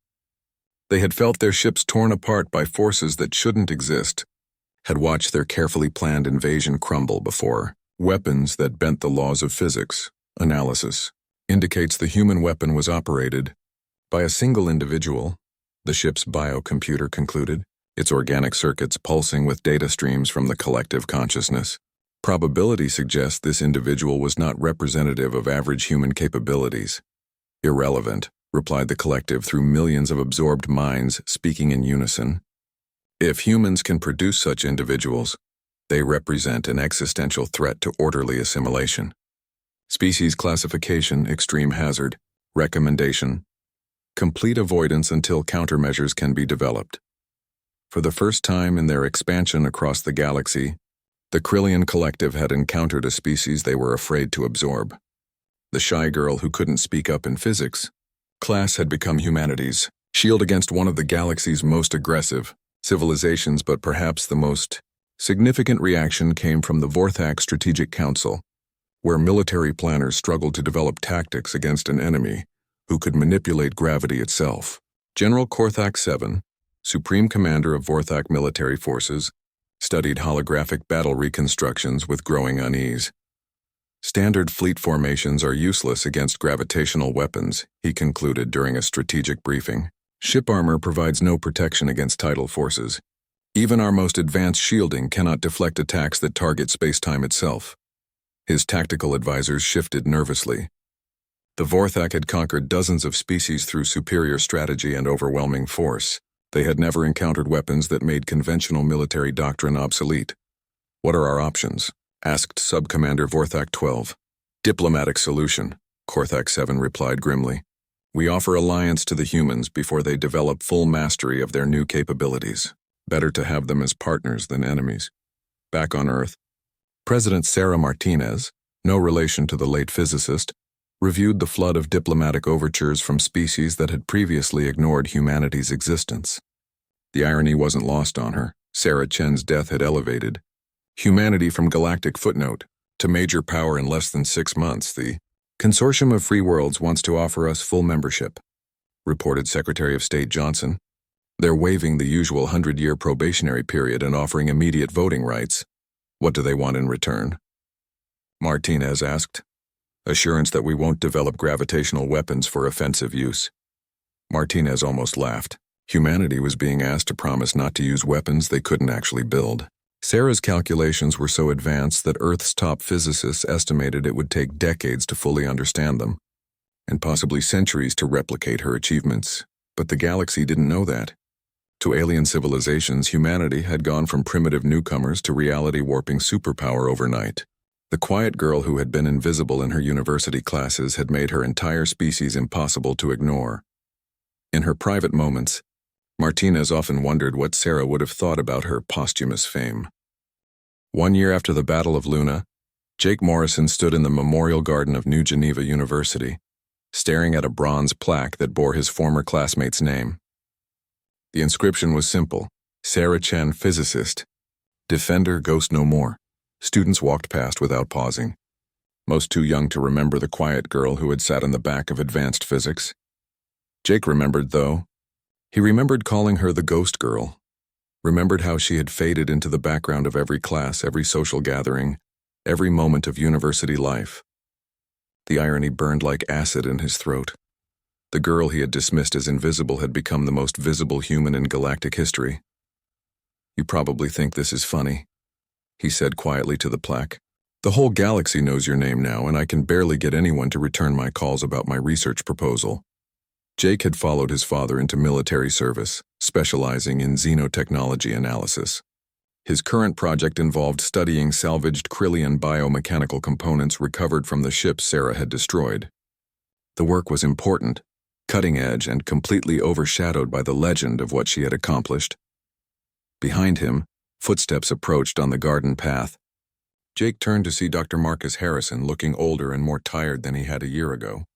They had felt their ships torn apart by forces that shouldn't exist, had watched their carefully planned invasion crumble before weapons that bent the laws of physics. Analysis indicates the human weapon was operated by a single individual, the ship's biocomputer concluded, its organic circuits pulsing with data streams from the collective consciousness. Probability suggests this individual was not representative of average human capabilities. Irrelevant, replied the collective through millions of absorbed minds speaking in unison. If humans can produce such individuals, they represent an existential threat to orderly assimilation. Species classification, extreme hazard, recommendation, complete avoidance until countermeasures can be developed. For the first time in their expansion across the galaxy, the Krillian collective had encountered a species they were afraid to absorb. The shy girl who couldn't speak up in physics. Class had become humanity's Shield against one of the galaxy's most aggressive civilizations, but perhaps the most significant reaction came from the Vorthak Strategic Council, where military planners struggled to develop tactics against an enemy who could manipulate gravity itself. General Korthak VII, Supreme Commander of Vorthak military forces, studied holographic battle reconstructions with growing unease. Standard fleet formations are useless against gravitational weapons, he concluded during a strategic briefing. Ship armor provides no protection against tidal forces. Even our most advanced shielding cannot deflect attacks that target space-time itself. His tactical advisors shifted nervously. The Vorthak had conquered dozens of species through superior strategy and overwhelming force. They had never encountered weapons that made conventional military doctrine obsolete. "What are our options?" asked Subcommander Vorthak 12. "Diplomatic solution," Korthak 7 replied grimly. "We offer alliance to the humans before they develop full mastery of their new capabilities. Better to have them as partners than enemies." Back on Earth, President Sarah Martinez, no relation to the late physicist, reviewed the flood of diplomatic overtures from species that had previously ignored humanity's existence. The irony wasn't lost on her. Sarah Chen's death had elevated humanity from galactic footnote to major power in less than 6 months. "The Consortium of Free Worlds wants to offer us full membership," reported Secretary of State Johnson. "They're waiving the usual 100-year probationary period and offering immediate voting rights. What do they want in return?" Martinez asked. "Assurance that we won't develop gravitational weapons for offensive use." Martinez almost laughed. Humanity was being asked to promise not to use weapons they couldn't actually build. Sarah's calculations were so advanced that Earth's top physicists estimated it would take decades to fully understand them, and possibly centuries to replicate her achievements. But the galaxy didn't know that. To alien civilizations, humanity had gone from primitive newcomers to reality-warping superpower overnight. The quiet girl who had been invisible in her university classes had made her entire species impossible to ignore. In her private moments, Martinez often wondered what Sarah would have thought about her posthumous fame. 1 year after the Battle of Luna, Jake Morrison stood in the Memorial Garden of New Geneva University, staring at a bronze plaque that bore his former classmate's name. The inscription was simple: Sarah Chen, physicist, defender, ghost no more. Students walked past without pausing, most too young to remember the quiet girl who had sat in the back of advanced physics. Jake remembered, though. He remembered calling her the ghost girl, remembered how she had faded into the background of every class, every social gathering, every moment of university life. The irony burned like acid in his throat. The girl he had dismissed as invisible had become the most visible human in galactic history. "You probably think this is funny," he said quietly to the plaque. "The whole galaxy knows your name now, and I can barely get anyone to return my calls about my research proposal." Jake had followed his father into military service, specializing in xenotechnology analysis. His current project involved studying salvaged Krillian biomechanical components recovered from the ship Sarah had destroyed. The work was important, cutting-edge, and completely overshadowed by the legend of what she had accomplished. Behind him, footsteps approached on the garden path. Jake turned to see Dr. Marcus Harrison, looking older and more tired than he had a year ago.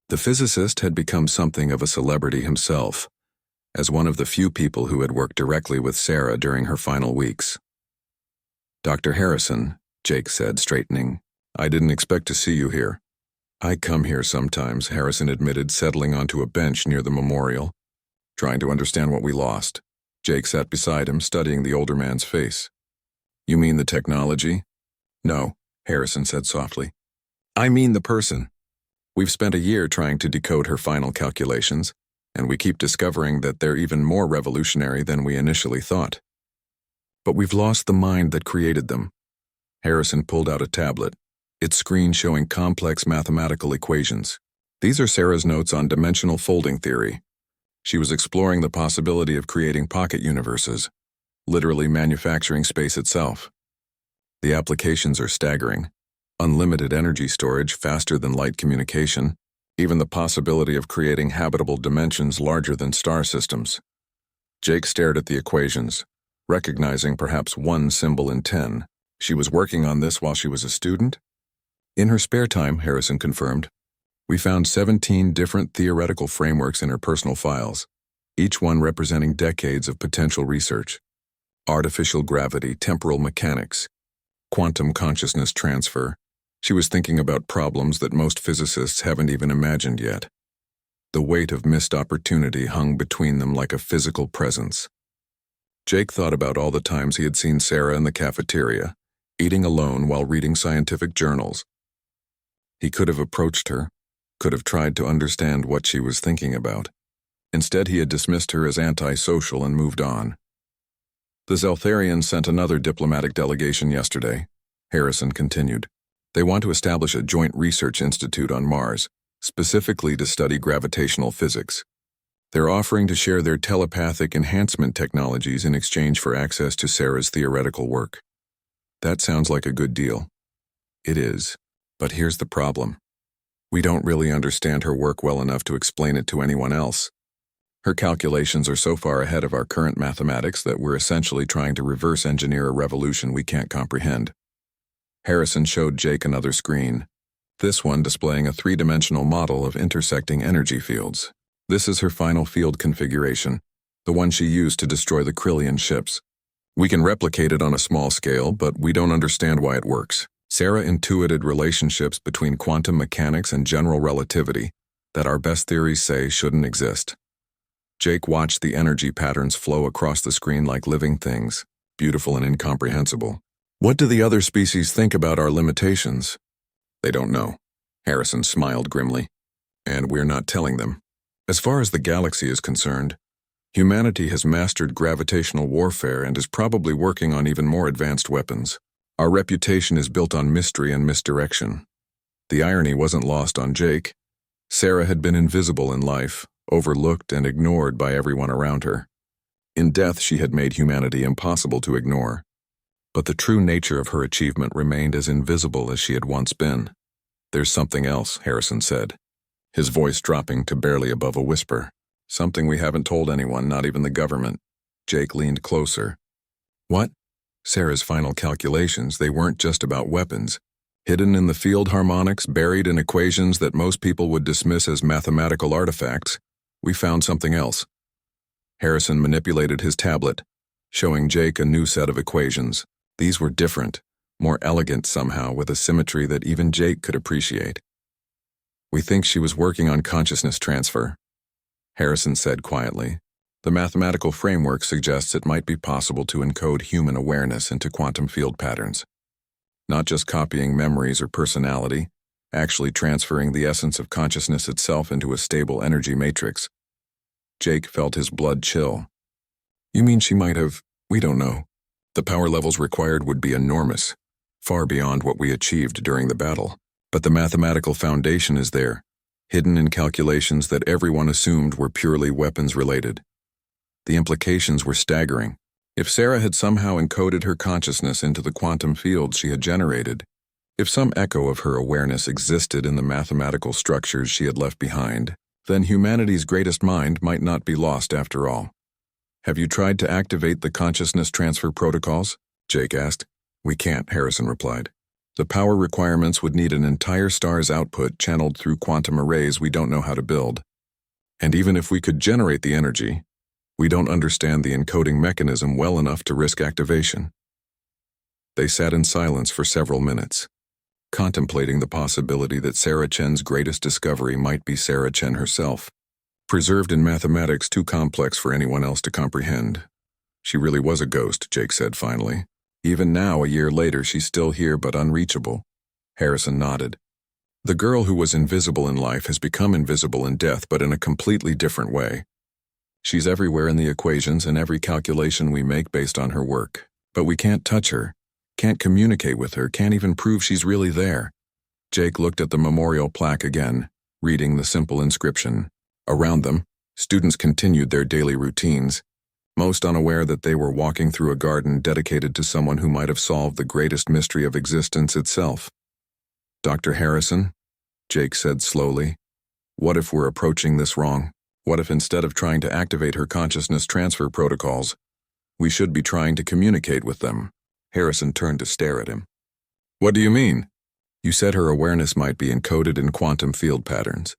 The physicist had become something of a celebrity himself, as one of the few people who had worked directly with Sarah during her final weeks. "Dr. Harrison," Jake said, straightening, "I didn't expect to see you here." "I come here sometimes," Harrison admitted, settling onto a bench near the memorial, "trying to understand what we lost." Jake sat beside him, studying the older man's face. "You mean the technology?" "No," Harrison said softly. "I mean the person. We've spent a year trying to decode her final calculations, and we keep discovering that they're even more revolutionary than we initially thought. But we've lost the mind that created them." Harrison pulled out a tablet, its screen showing complex mathematical equations. "These are Sarah's notes on dimensional folding theory. She was exploring the possibility of creating pocket universes, literally manufacturing space itself. The applications are staggering. Unlimited energy storage, faster than light communication, even the possibility of creating habitable dimensions larger than star systems." Jake stared at the equations, recognizing perhaps one symbol in 10. She was working on this while she was a student? "In her spare time," Harrison confirmed. "We found 17 different theoretical frameworks in her personal files. each one representing decades of potential research. Artificial gravity, temporal mechanics, quantum consciousness transfer. She was thinking about problems that most physicists haven't even imagined yet. The weight of missed opportunity hung between them like a physical presence. Jake thought about all the times he had seen Sarah in the cafeteria, eating alone while reading scientific journals. He could have approached her, could have tried to understand what she was thinking about. Instead, he had dismissed her as antisocial and moved on. The Zeltharians sent another diplomatic delegation yesterday, Harrison continued. They want to establish a joint research institute on Mars, specifically to study gravitational physics. They're offering to share their telepathic enhancement technologies in exchange for access to Sarah's theoretical work. That sounds like a good deal. It is, but here's the problem. We don't really understand her work well enough to explain it to anyone else. Her calculations are so far ahead of our current mathematics that we're essentially trying to reverse engineer a revolution we can't comprehend. Harrison showed Jake another screen, this one displaying a three-dimensional model of intersecting energy fields. This is her final field configuration, the one she used to destroy the Krillian ships. We can replicate it on a small scale, but we don't understand why it works. Sarah intuited relationships between quantum mechanics and general relativity that our best theories say shouldn't exist. Jake watched the energy patterns flow across the screen like living things, beautiful and incomprehensible. What do the other species think about our limitations? They don't know. Harrison smiled grimly. And we're not telling them. As far as the galaxy is concerned, humanity has mastered gravitational warfare and is probably working on even more advanced weapons. Our reputation is built on mystery and misdirection. The irony wasn't lost on Jake. Sarah had been invisible in life, overlooked and ignored by everyone around her. In death, she had made humanity impossible to ignore. But the true nature of her achievement remained as invisible as she had once been. There's something else, Harrison said, his voice dropping to barely above a whisper. Something we haven't told anyone, not even the government. Jake leaned closer. What? Sarah's final calculations, they weren't just about weapons. Hidden in the field harmonics, buried in equations that most people would dismiss as mathematical artifacts, we found something else. Harrison manipulated his tablet, showing Jake a new set of equations. These were different, more elegant somehow, with a symmetry that even Jake could appreciate. We think she was working on consciousness transfer, Harrison said quietly. The mathematical framework suggests it might be possible to encode human awareness into quantum field patterns. Not just copying memories or personality, actually transferring the essence of consciousness itself into a stable energy matrix. Jake felt his blood chill. You mean she might have, we don't know. The power levels required would be enormous, far beyond what we achieved during the battle. But the mathematical foundation is there, hidden in calculations that everyone assumed were purely weapons-related. The implications were staggering. If Sarah had somehow encoded her consciousness into the quantum fields she had generated, if some echo of her awareness existed in the mathematical structures she had left behind, then humanity's greatest mind might not be lost after all. Have you tried to activate the consciousness transfer protocols? Jake asked. We can't, Harrison replied. The power requirements would need an entire star's output channeled through quantum arrays we don't know how to build. And even if we could generate the energy, we don't understand the encoding mechanism well enough to risk activation. They sat in silence for several minutes, contemplating the possibility that Sarah Chen's greatest discovery might be Sarah Chen herself, preserved in mathematics too complex for anyone else to comprehend. She really was a ghost, Jake said finally. Even now, a year later, she's still here but unreachable. Harrison nodded. The girl who was invisible in life has become invisible in death, but in a completely different way. She's everywhere in the equations and every calculation we make based on her work. But we can't touch her, can't communicate with her, can't even prove she's really there. Jake looked at the memorial plaque again, reading the simple inscription. Around them, students continued their daily routines, most unaware that they were walking through a garden dedicated to someone who might have solved the greatest mystery of existence itself. Dr. Harrison, Jake said slowly, what if we're approaching this wrong? What if instead of trying to activate her consciousness transfer protocols, we should be trying to communicate with them? Harrison turned to stare at him. What do you mean? You said her awareness might be encoded in quantum field patterns.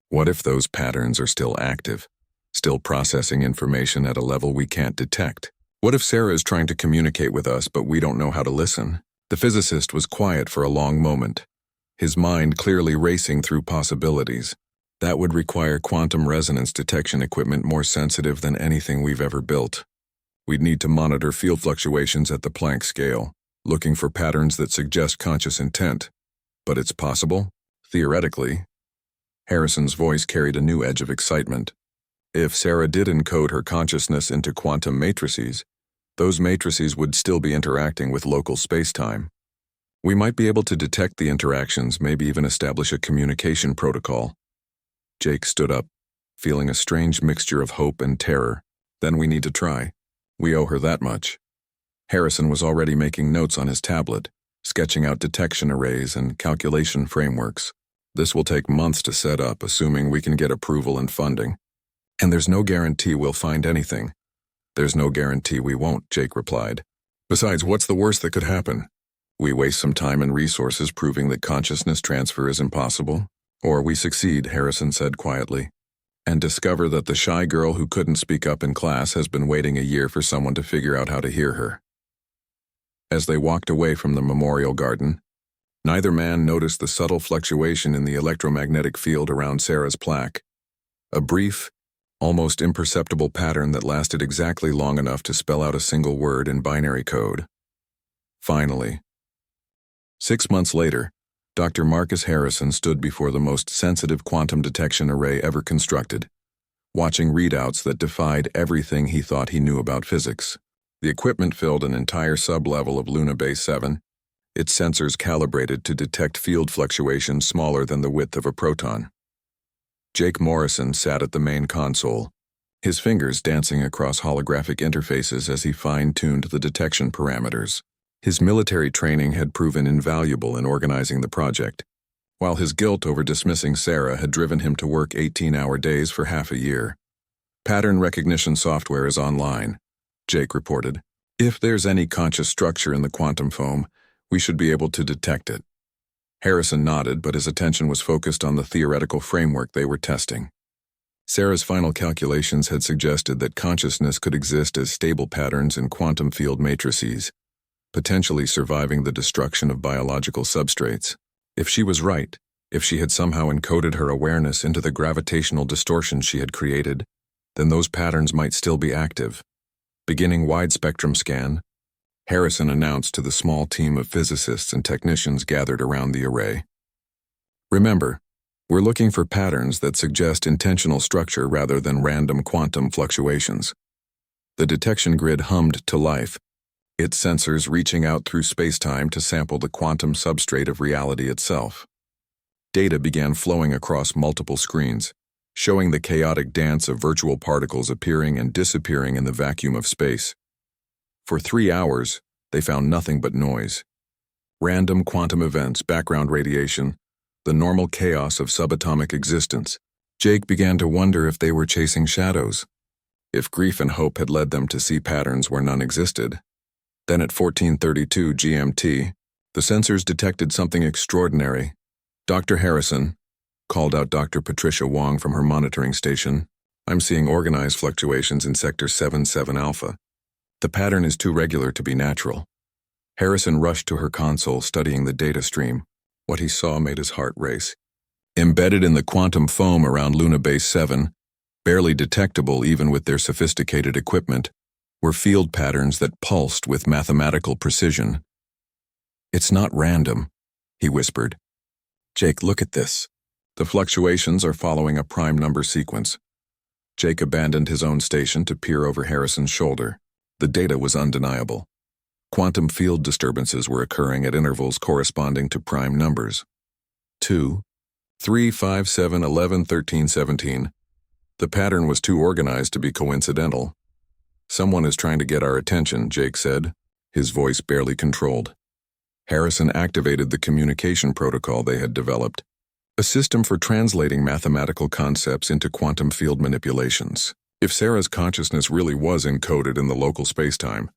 What if those patterns are still active? still processing information at a level we can't detect. What if Sarah is trying to communicate with us but we don't know how to listen? The physicist was quiet for a long moment, his mind clearly racing through possibilities. That would require quantum resonance detection equipment more sensitive than anything we've ever built. We'd need to monitor field fluctuations at the Planck scale, looking for patterns that suggest conscious intent. But it's possible? Theoretically. Harrison's voice carried a new edge of excitement. If Sarah did encode her consciousness into quantum matrices, those matrices would still be interacting with local space-time. We might be able to detect the interactions, maybe even establish a communication protocol. Jake stood up, feeling a strange mixture of hope and terror. Then we need to try. We owe her that much. Harrison was already making notes on his tablet, sketching out detection arrays and calculation frameworks. This will take months to set up, assuming we can get approval and funding. And there's no guarantee we'll find anything. There's no guarantee we won't, Jake replied. Besides, what's the worst that could happen? We waste some time and resources proving that consciousness transfer is impossible. Or we succeed, Harrison said quietly, and discover that the shy girl who couldn't speak up in class has been waiting a year for someone to figure out how to hear her. As they walked away from the memorial garden, neither man noticed the subtle fluctuation in the electromagnetic field around Sarah's plaque. A brief, almost imperceptible pattern that lasted exactly long enough to spell out a single word in binary code. Finally, 6 months later, Dr. Marcus Harrison stood before the most sensitive quantum detection array ever constructed, watching readouts that defied everything he thought he knew about physics. The equipment filled an entire sub-level of Luna Base 7, its sensors calibrated to detect field fluctuations smaller than the width of a proton. Jake Morrison sat at the main console, his fingers dancing across holographic interfaces as he fine-tuned the detection parameters. His military training had proven invaluable in organizing the project, while his guilt over dismissing Sarah had driven him to work 18-hour days for half a year. Pattern recognition software is online, Jake reported. If there's any conscious structure in the quantum foam, we should be able to detect it. Harrison nodded, but his attention was focused on the theoretical framework they were testing. Sarah's final calculations had suggested that consciousness could exist as stable patterns in quantum field matrices, potentially surviving the destruction of biological substrates. If she was right, if she had somehow encoded her awareness into the gravitational distortions she had created, then those patterns might still be active. Beginning wide-spectrum scan, Harrison announced to the small team of physicists and technicians gathered around the array. Remember, we're looking for patterns that suggest intentional structure rather than random quantum fluctuations. The detection grid hummed to life, its sensors reaching out through space-time to sample the quantum substrate of reality itself. Data began flowing across multiple screens, showing the chaotic dance of virtual particles appearing and disappearing in the vacuum of space. For 3 hours, they found nothing but noise. Random quantum events, background radiation, the normal chaos of subatomic existence. Jake began to wonder if they were chasing shadows, if grief and hope had led them to see patterns where none existed. Then at 14:32 GMT, the sensors detected something extraordinary. Dr. Harrison, called out Dr. Patricia Wong from her monitoring station, I'm seeing organized fluctuations in Sector 77 Alpha. The pattern is too regular to be natural. Harrison rushed to her console, studying the data stream. What he saw made his heart race. Embedded in the quantum foam around Luna Base 7, barely detectable even with their sophisticated equipment, were field patterns that pulsed with mathematical precision. It's not random, he whispered. Jake, look at this. The fluctuations are following a prime number sequence. Jake abandoned his own station to peer over Harrison's shoulder. The data was undeniable. Quantum field disturbances were occurring at intervals corresponding to prime numbers. 2, 3, 5, 7, 11, 13, 17. The pattern was too organized to be coincidental. Someone is trying to get our attention, Jake said, his voice barely controlled. Harrison activated the communication protocol they had developed, a system for translating mathematical concepts into quantum field manipulations. If Sarah's consciousness really was encoded in the local spacetime,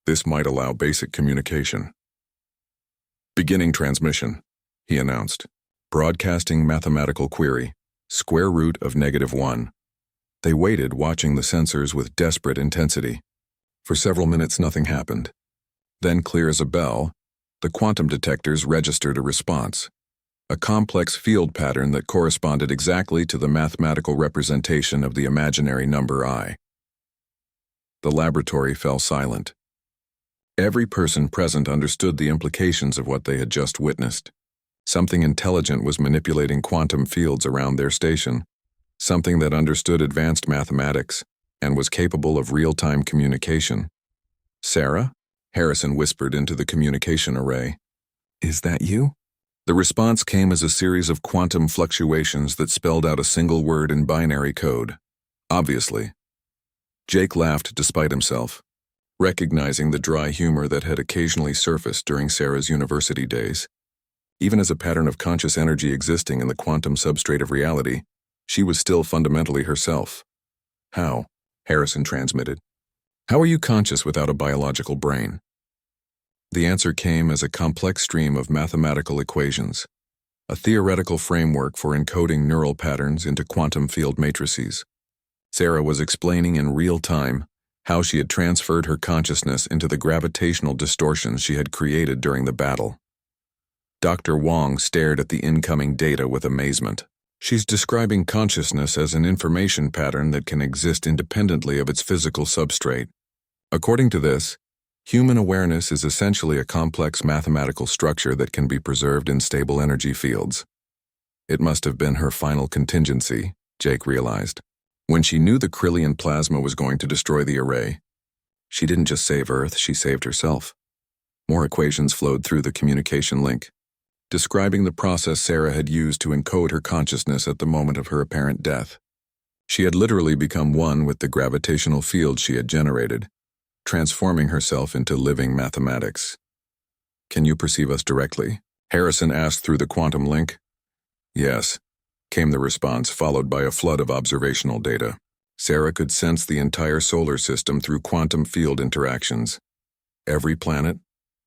this might allow basic communication. Beginning transmission, he announced. Broadcasting mathematical query, square root of -1. They waited, watching the sensors with desperate intensity. For several minutes, nothing happened. Then, clear as a bell, the quantum detectors registered a response, a complex field pattern that corresponded exactly to the mathematical representation of the imaginary number I. The laboratory fell silent. Every person present understood the implications of what they had just witnessed. Something intelligent was manipulating quantum fields around their station, something that understood advanced mathematics and was capable of real-time communication. "Sarah?" Harrison whispered into the communication array. "Is that you?" The response came as a series of quantum fluctuations that spelled out a single word in binary code. "Obviously." Jake laughed despite himself, recognizing the dry humor that had occasionally surfaced during Sarah's university days. Even as a pattern of conscious energy existing in the quantum substrate of reality, she was still fundamentally herself. "How?" Harrison transmitted. "How are you conscious without a biological brain?" The answer came as a complex stream of mathematical equations, a theoretical framework for encoding neural patterns into quantum field matrices. Sarah was explaining in real time how she had transferred her consciousness into the gravitational distortions she had created during the battle. Dr. Wong stared at the incoming data with amazement. "She's describing consciousness as an information pattern that can exist independently of its physical substrate. According to this, human awareness is essentially a complex mathematical structure that can be preserved in stable energy fields." It must have been her final contingency, Jake realized. When she knew the Krillian plasma was going to destroy the array, she didn't just save Earth, she saved herself. More equations flowed through the communication link, describing the process Sarah had used to encode her consciousness at the moment of her apparent death. She had literally become one with the gravitational field she had generated, transforming herself into living mathematics. "Can you perceive us directly?" Harrison asked through the quantum link. "Yes," came the response, followed by a flood of observational data. Sarah could sense the entire solar system through quantum field interactions. Every planet,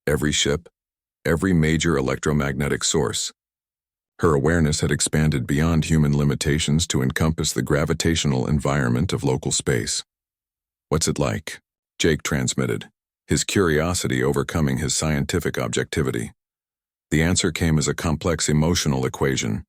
every ship, every major electromagnetic source. Her awareness had expanded beyond human limitations to encompass the gravitational environment of local space. "What's it like?" Jake transmitted, his curiosity overcoming his scientific objectivity. The answer came as a complex emotional equation,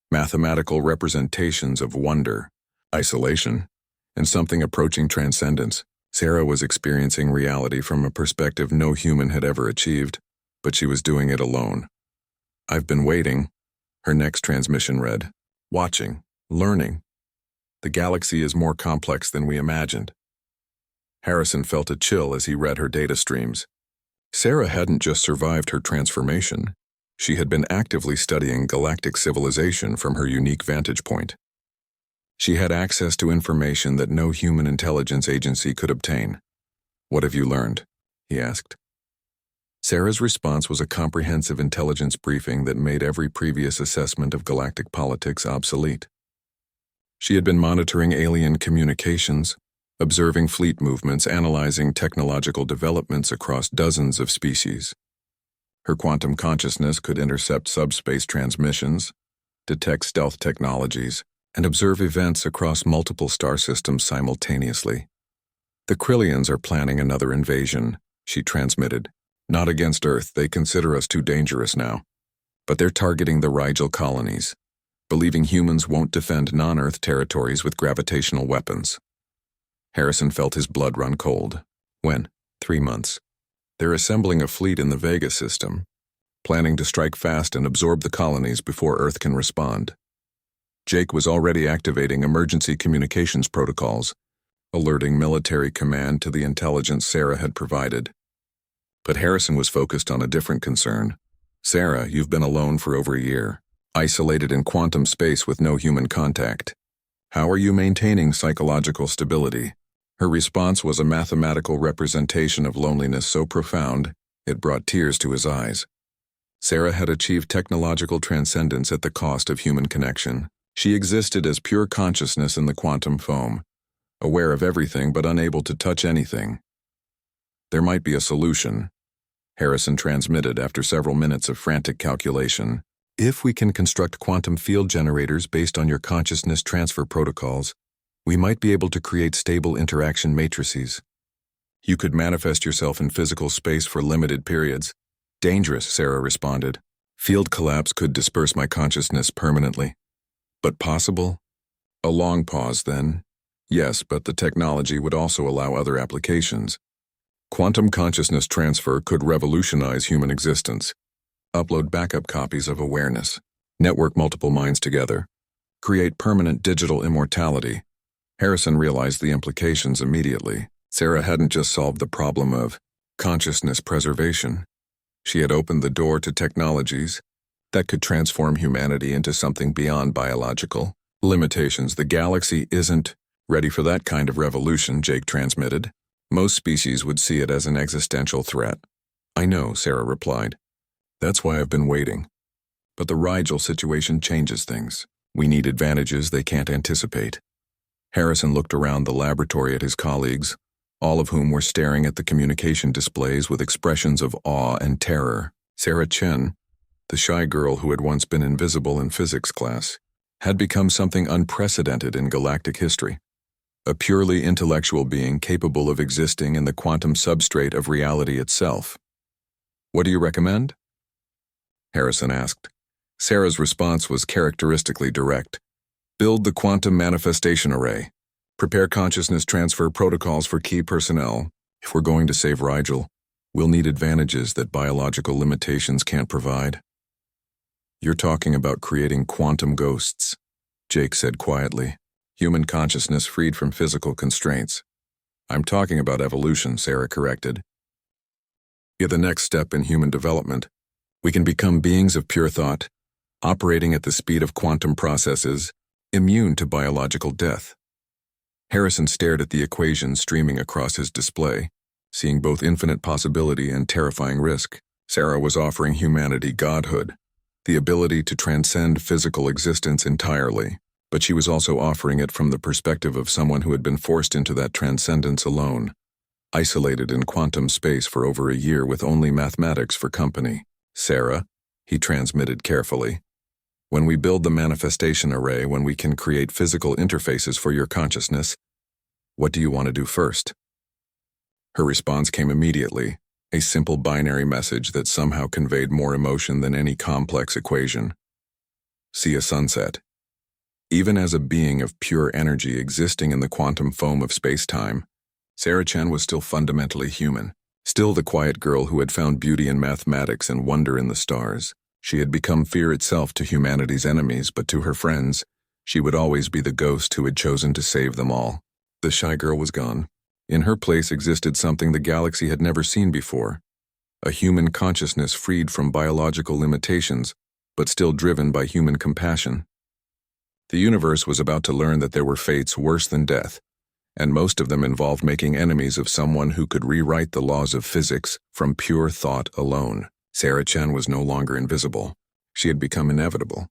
mathematical representations of wonder, isolation, and something approaching transcendence. Sarah was experiencing reality from a perspective no human had ever achieved, but she was doing it alone. "I've been waiting," her next transmission read. "Watching, learning. The galaxy is more complex than we imagined." Harrison felt a chill as he read her data streams. Sarah hadn't just survived her transformation. She had been actively studying galactic civilization from her unique vantage point. She had access to information that no human intelligence agency could obtain. "What have you learned?" he asked. Sarah's response was a comprehensive intelligence briefing that made every previous assessment of galactic politics obsolete. She had been monitoring alien communications, observing fleet movements, analyzing technological developments across dozens of species. Her quantum consciousness could intercept subspace transmissions, detect stealth technologies, and observe events across multiple star systems simultaneously. "The Krillians are planning another invasion," she transmitted. "Not against Earth, they consider us too dangerous now. But they're targeting the Rigel colonies, believing humans won't defend non-Earth territories with gravitational weapons." Harrison felt his blood run cold. "When?" 3 months. "They're assembling a fleet in the Vega system, planning to strike fast and absorb the colonies before Earth can respond." Jake was already activating emergency communications protocols, alerting military command to the intelligence Sarah had provided. But Harrison was focused on a different concern. "Sarah, you've been alone for over a year, isolated in quantum space with no human contact. How are you maintaining psychological stability?" Her response was a mathematical representation of loneliness so profound, it brought tears to his eyes. Sarah had achieved technological transcendence at the cost of human connection. She existed as pure consciousness in the quantum foam, aware of everything but unable to touch anything. "There might be a solution," Harrison transmitted after several minutes of frantic calculation. "If we can construct quantum field generators based on your consciousness transfer protocols, We might be able to create stable interaction matrices. You could manifest yourself in physical space for limited periods. Dangerous, Sarah responded. Field collapse could disperse my consciousness permanently. But possible? A long pause, then. Yes, but the technology would also allow other applications. Quantum consciousness transfer could revolutionize human existence. Upload backup copies of awareness. Network multiple minds together. Create permanent digital immortality. Harrison realized the implications immediately. Sarah hadn't just solved the problem of consciousness preservation. She had opened the door to technologies that could transform humanity into something beyond biological limitations. The galaxy isn't ready for that kind of revolution, Jake transmitted. Most species would see it as an existential threat. I know, Sarah replied. That's why I've been waiting. But the Rigel situation changes things. We need advantages they can't anticipate. Harrison looked around the laboratory at his colleagues, all of whom were staring at the communication displays with expressions of awe and terror. Sarah Chen, the shy girl who had once been invisible in physics class, had become something unprecedented in galactic history. A purely intellectual being capable of existing in the quantum substrate of reality itself. What do you recommend? Harrison asked. Sarah's response was characteristically direct. Build the quantum manifestation array. Prepare consciousness transfer protocols for key personnel. If we're going to save Rigel, we'll need advantages that biological limitations can't provide. You're talking about creating quantum ghosts, Jake said quietly. Human consciousness freed from physical constraints. I'm talking about evolution, Sarah corrected. Yeah, the next step in human development. We can become beings of pure thought, operating at the speed of quantum processes, immune to biological death. Harrison stared at the equation streaming across his display, seeing both infinite possibility and terrifying risk. Sarah was offering humanity godhood, the ability to transcend physical existence entirely, but she was also offering it from the perspective of someone who had been forced into that transcendence alone, isolated in quantum space for over a year with only mathematics for company. Sarah, he transmitted carefully, when we build the manifestation array, when we can create physical interfaces for your consciousness, what do you want to do first? Her response came immediately, a simple binary message that somehow conveyed more emotion than any complex equation. See a sunset. Even as a being of pure energy existing in the quantum foam of space-time, Sarah Chen was still fundamentally human, still the quiet girl who had found beauty in mathematics and wonder in the stars. She had become fear itself to humanity's enemies, but to her friends, she would always be the ghost who had chosen to save them all. The shy girl was gone. In her place existed something the galaxy had never seen before, a human consciousness freed from biological limitations, but still driven by human compassion. The universe was about to learn that there were fates worse than death, and most of them involved making enemies of someone who could rewrite the laws of physics from pure thought alone. Sarah Chen was no longer invisible. She had become inevitable.